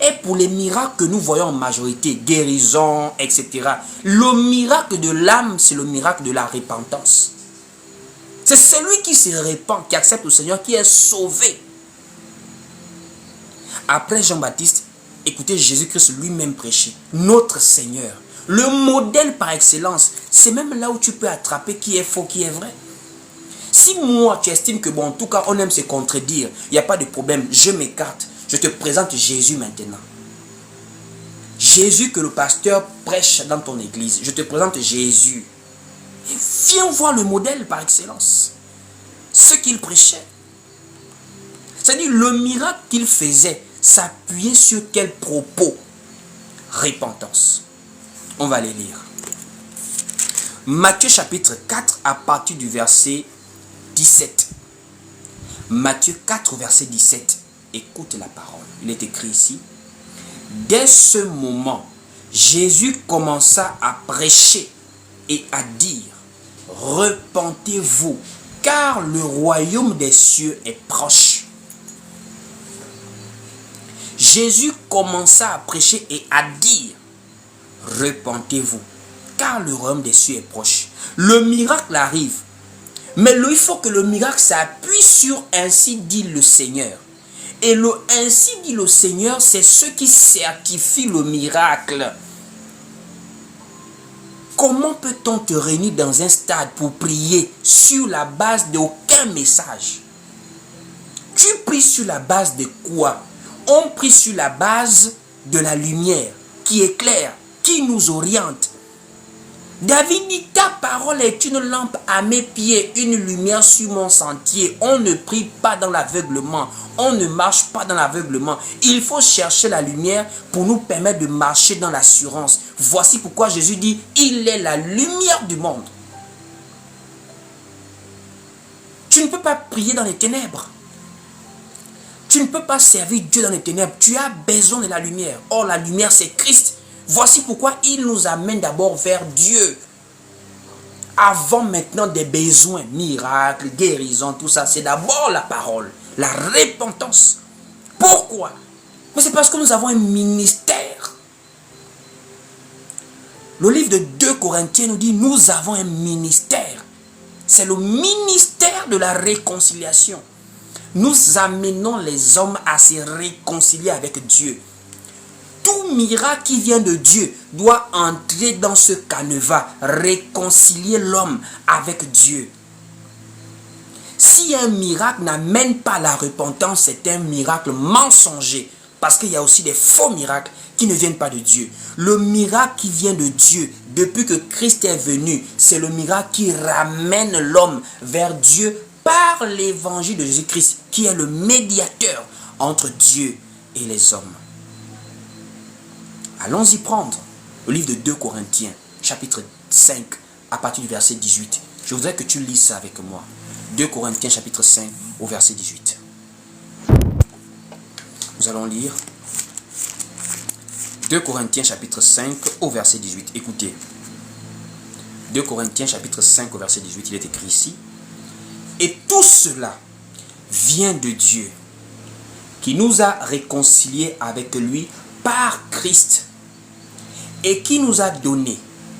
est pour les miracles que nous voyons en majorité, guérison, etc. Le miracle de l'âme, c'est le miracle de la repentance. C'est celui qui se repent, qui accepte le Seigneur, qui est sauvé. Après Jean-Baptiste, écoutez Jésus-Christ lui-même prêcher, notre Seigneur. Le modèle par excellence, c'est même là où tu peux attraper qui est faux, qui est vrai. Si moi, tu estimes que, bon, en tout cas, on aime se contredire, il n'y a pas de problème, je m'écarte, je te présente Jésus maintenant. Jésus que le pasteur prêche dans ton église, je te présente Jésus. Et viens voir le modèle par excellence. Ce qu'il prêchait. C'est-à-dire, le miracle qu'il faisait s'appuyait sur quel propos? Repentance. On va les lire. Matthieu chapitre 4 à partir du verset 17. Matthieu 4 verset 17. Écoute la parole. Il est écrit ici. Dès ce moment, Jésus commença à prêcher et à dire, repentez-vous, car le royaume des cieux est proche. Jésus commença à prêcher et à dire, repentez-vous, car le royaume des cieux est proche. Le miracle arrive, mais il faut que le miracle s'appuie sur ainsi dit le Seigneur. Et le ainsi dit le Seigneur, c'est ce qui certifie le miracle. Comment peut-on te réunir dans un stade pour prier sur la base d'aucun message? Tu pries sur la base de quoi? On prie sur la base de la lumière qui éclaire, qui nous oriente. David dit, ta parole est une lampe à mes pieds, une lumière sur mon sentier. On ne prie pas dans l'aveuglement, on ne marche pas dans l'aveuglement. Il faut chercher la lumière pour nous permettre de marcher dans l'assurance. Voici pourquoi Jésus dit, il est la lumière du monde. Tu ne peux pas prier dans les ténèbres. Tu ne peux pas servir Dieu dans les ténèbres. Tu as besoin de la lumière. Or, la lumière, c'est Christ. Voici pourquoi il nous amène d'abord vers Dieu. Avant maintenant des besoins, miracles, guérison, tout ça, c'est d'abord la parole, la repentance. Pourquoi? Mais c'est parce que nous avons un ministère. Le livre de 2 Corinthiens nous dit, nous avons un ministère. C'est le ministère de la réconciliation. Nous amenons les hommes à se réconcilier avec Dieu. tout miracle qui vient de Dieu doit entrer dans ce canevas, réconcilier l'homme avec Dieu. Si un miracle n'amène pas la repentance, c'est un miracle mensonger. Parce qu'il y a aussi des faux miracles qui ne viennent pas de Dieu. Le miracle qui vient de Dieu, depuis que Christ est venu, c'est le miracle qui ramène l'homme vers Dieu par l'évangile de Jésus-Christ, qui est le médiateur entre Dieu et les hommes. Allons-y prendre le livre de 2 Corinthiens, chapitre 5, à partir du verset 18. Je voudrais que tu lises ça avec moi. 2 Corinthiens, chapitre 5, au verset 18. Nous allons lire 2 Corinthiens chapitre 5 au verset 18. Écoutez. 2 Corinthiens chapitre 5 au verset 18, il est écrit ici. Et tout cela vient de Dieu, qui nous a réconciliés avec lui par Christ et qui nous a donné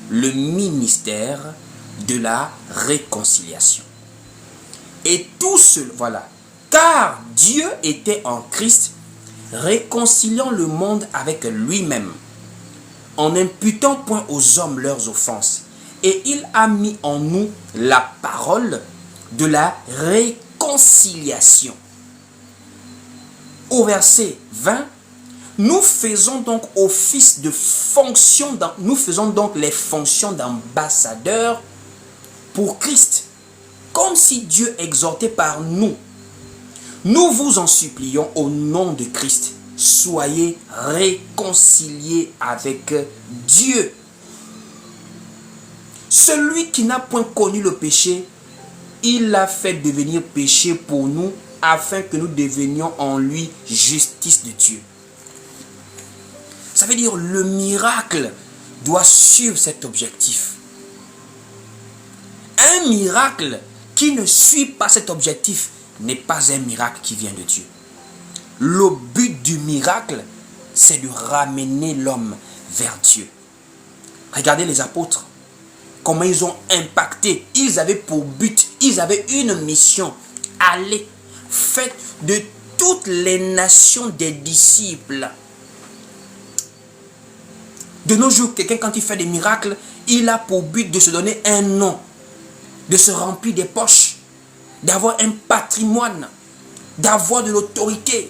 le ministère de la réconciliation. Et tout cela, voilà. Car Dieu était en Christ, réconciliant le monde avec lui-même, en n'imputant point aux hommes leurs offenses. Et il a mis en nous la parole de la réconciliation. Au verset 20, nous faisons donc office de fonction, nous faisons donc les fonctions d'ambassadeurs pour Christ, comme si Dieu exhortait par nous. Nous vous en supplions au nom de Christ, soyez réconciliés avec Dieu. Celui qui n'a point connu le péché, il l'a fait devenir péché pour nous, afin que nous devenions en lui justice de Dieu. Ça veut dire le miracle doit suivre cet objectif. Un miracle qui ne suit pas cet objectif n'est pas un miracle qui vient de Dieu. Le but du miracle, c'est de ramener l'homme vers Dieu. Regardez les apôtres, comment ils ont impacté. Ils avaient pour but, ils avaient une mission. Aller, faites de toutes les nations des disciples. De nos jours, quelqu'un quand il fait des miracles, il a pour but de se donner un nom, de se remplir des poches, d'avoir un patrimoine, d'avoir de l'autorité,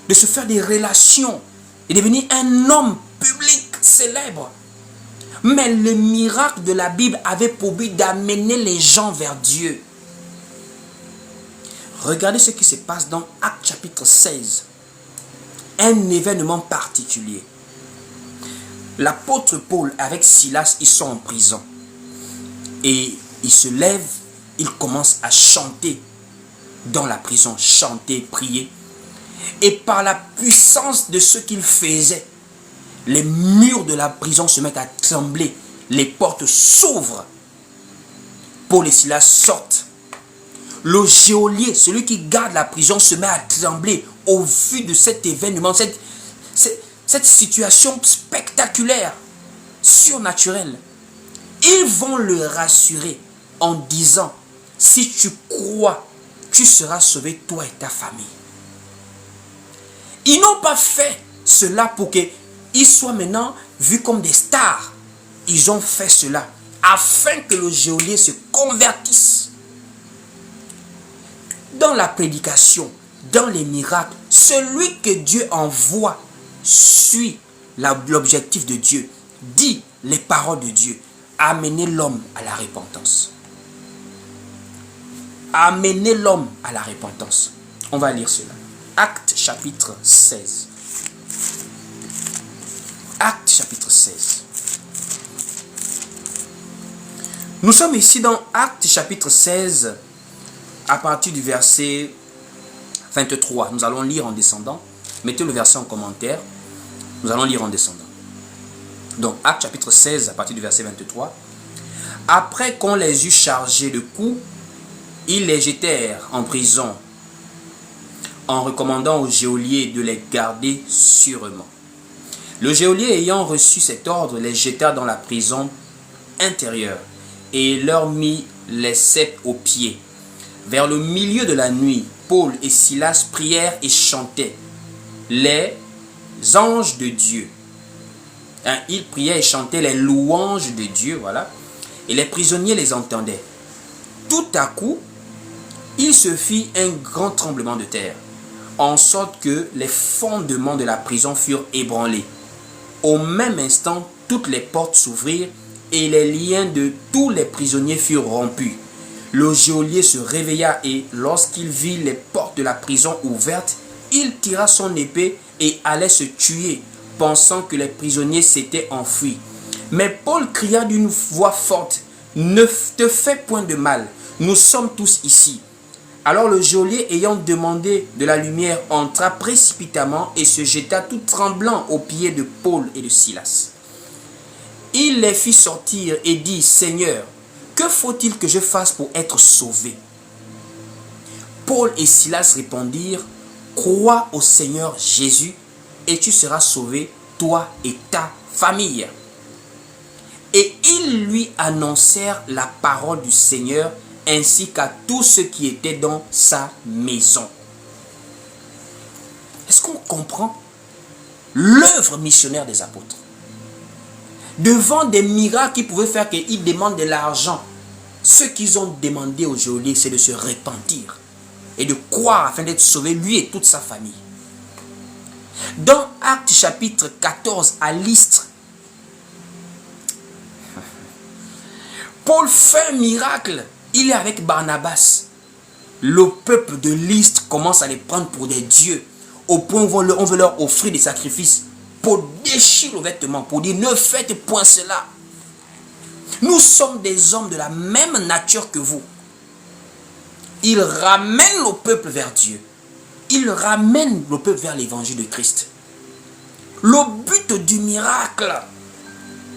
de se faire des relations et devenir un homme public célèbre. Mais le miracle de la Bible avait pour but d'amener les gens vers Dieu. Regardez ce qui se passe dans Actes chapitre 16. Un événement particulier. L'apôtre Paul avec Silas, ils sont en prison. Et ils se lèvent, ils commencent à chanter dans la prison, chanter, prier. Et par la puissance de ce qu'ils faisaient, les murs de la prison se mettent à trembler, les portes s'ouvrent. Paul et Silas sortent. Le geôlier, celui qui garde la prison, se met à trembler au vu de cet événement, cette situation spectaculaire, surnaturelle. Ils vont le rassurer en disant, si tu crois, tu seras sauvé, toi et ta famille. Ils n'ont pas fait cela pour qu'ils soient maintenant vus comme des stars. Ils ont fait cela afin que le geôlier se convertisse. Dans la prédication, dans les miracles, celui que Dieu envoie suit l'objectif de Dieu, dit les paroles de Dieu, amener l'homme à la repentance. Amener l'homme à la repentance. On va lire cela. Actes chapitre 16. Actes chapitre 16. Nous sommes ici dans Actes chapitre 16 à partir du verset 23. Nous allons lire en descendant. Mettez le verset en commentaire. Nous allons lire en descendant. Donc Actes chapitre 16 à partir du verset 23. Après qu'on les eut chargés de coups, ils les jetèrent en prison en recommandant au geôlier de les garder sûrement. Le geôlier ayant reçu cet ordre les jeta dans la prison intérieure et leur mit les ceps aux pieds. Vers le milieu de la nuit, Paul et Silas prièrent et chantaient. Les anges de Dieu. Hein, ils priaient et chantaient les louanges de Dieu, voilà. Et les prisonniers les entendaient. Tout à coup, il se fit un grand tremblement de terre, en sorte que les fondements de la prison furent ébranlés. Au même instant, toutes les portes s'ouvrirent et les liens de tous les prisonniers furent rompus. Le geôlier se réveilla et, lorsqu'il vit les portes de la prison ouvertes, il tira son épée et allait se tuer, pensant que les prisonniers s'étaient enfuis. Mais Paul cria d'une voix forte, « Ne te fais point de mal, nous sommes tous ici. » Alors le geôlier, ayant demandé de la lumière, entra précipitamment et se jeta tout tremblant aux pieds de Paul et de Silas. Il les fit sortir et dit, « Seigneur, que faut-il que je fasse pour être sauvé ?» Paul et Silas répondirent, « Crois au Seigneur Jésus et tu seras sauvé, toi et ta famille. » Et ils lui annoncèrent la parole du Seigneur ainsi qu'à tous ceux qui étaient dans sa maison. Est-ce qu'on comprend l'œuvre missionnaire des apôtres? Devant des miracles qui pouvaient faire qu'ils demandent de l'argent, ce qu'ils ont demandé au geôlier, c'est de se repentir et de croire afin d'être sauvé, lui et toute sa famille. Dans Actes chapitre 14 à Lystre, Paul fait un miracle. Il est avec Barnabas. Le peuple de Lystre commence à les prendre pour des dieux, au point où on veut leur offrir des sacrifices. Paul déchire le vêtement pour dire, ne faites point cela. Nous sommes des hommes de la même nature que vous. Il ramène le peuple vers Dieu. Il ramène le peuple vers l'évangile de Christ. Le but du miracle,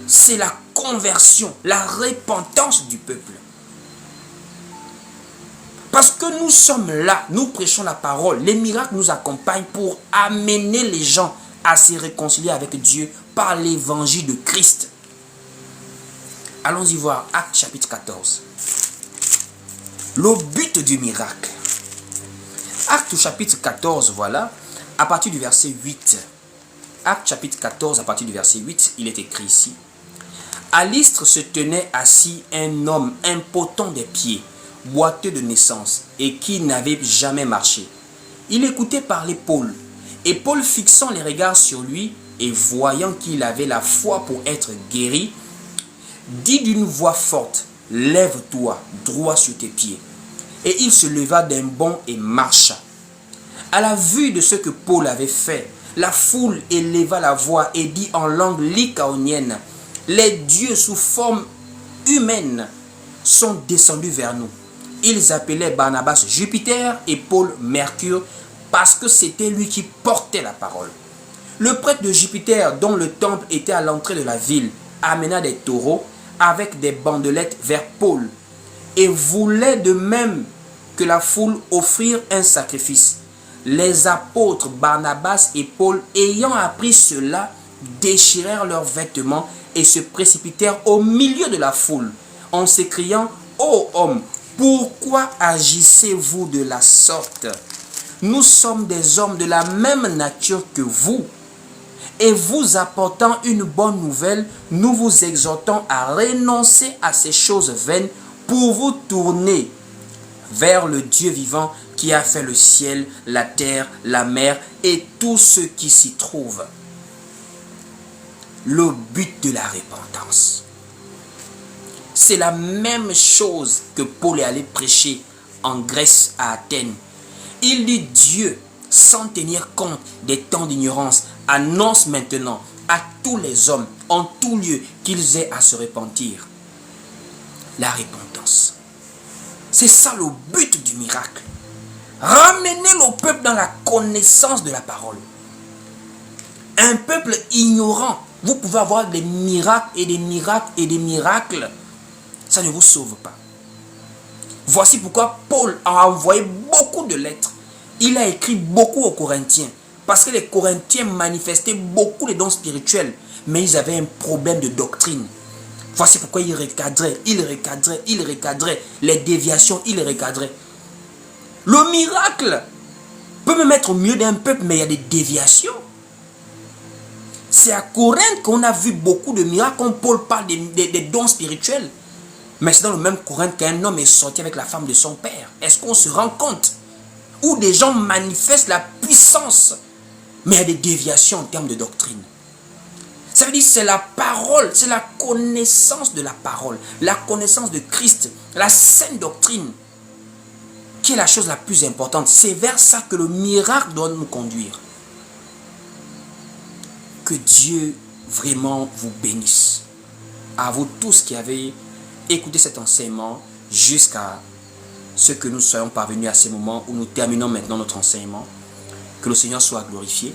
c'est la conversion, la repentance du peuple. Parce que nous sommes là, nous prêchons la parole. Les miracles nous accompagnent pour amener les gens à se réconcilier avec Dieu par l'évangile de Christ. Allons-y voir Actes chapitre 14. Le but du miracle. Actes chapitre 14, voilà, à partir du verset 8. Actes chapitre 14, à partir du verset 8, il est écrit ici. À Lystre se tenait assis un homme impotent des pieds, boiteux de naissance, et qui n'avait jamais marché. Il écoutait parler Paul, et Paul, fixant les regards sur lui, et voyant qu'il avait la foi pour être guéri, dit d'une voix forte, « Lève-toi, droit sur tes pieds. » Et il se leva d'un bond et marcha. À la vue de ce que Paul avait fait, la foule éleva la voix et dit en langue lycaonienne, « Les dieux sous forme humaine sont descendus vers nous. » Ils appelaient Barnabas Jupiter et Paul Mercure parce que c'était lui qui portait la parole. Le prêtre de Jupiter, dont le temple était à l'entrée de la ville, amena des taureaux avec des bandelettes vers Paul et voulait de même que la foule offrir un sacrifice. Les apôtres Barnabas et Paul, ayant appris cela, déchirèrent leurs vêtements et se précipitèrent au milieu de la foule en s'écriant, « Ô homme, pourquoi agissez-vous de la sorte? Nous sommes des hommes de la même nature que vous. Et vous apportant une bonne nouvelle, nous vous exhortons à renoncer à ces choses vaines pour vous tourner vers le Dieu vivant qui a fait le ciel, la terre, la mer et tout ce qui s'y trouve. » Le but de la repentance. C'est la même chose que Paul est allé prêcher en Grèce, à Athènes. Il dit Dieu, sans tenir compte des temps d'ignorance, annonce maintenant à tous les hommes, en tout lieu, qu'ils aient à se repentir. La repentance. C'est ça le but du miracle. Ramener le peuple dans la connaissance de la parole. Un peuple ignorant, vous pouvez avoir des miracles et des miracles et des miracles. Ça ne vous sauve pas. Voici pourquoi Paul a envoyé beaucoup de lettres. Il a écrit beaucoup aux Corinthiens. Parce que les Corinthiens manifestaient beaucoup les dons spirituels. Mais ils avaient un problème de doctrine. Voici pourquoi il recadraient les déviations, il recadraient. Le miracle peut me mettre au milieu d'un peuple, mais il y a des déviations. C'est à Corinthe qu'on a vu beaucoup de miracles, quand Paul parle des dons spirituels. Mais c'est dans le même Corinthe qu'un homme est sorti avec la femme de son père. Est-ce qu'on se rend compte? Où des gens manifestent la puissance, mais il y a des déviations en termes de doctrine. Ça veut dire que c'est la parole, c'est la connaissance de la parole, la connaissance de Christ, la saine doctrine, qui est la chose la plus importante. C'est vers ça que le miracle doit nous conduire. Que Dieu vraiment vous bénisse. À vous tous qui avez écouté cet enseignement jusqu'à ce que nous soyons parvenus à ce moment où nous terminons maintenant notre enseignement. Que le Seigneur soit glorifié.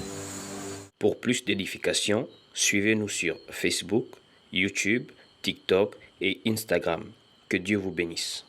Pour plus d'édification, suivez-nous sur Facebook, YouTube, TikTok et Instagram. Que Dieu vous bénisse.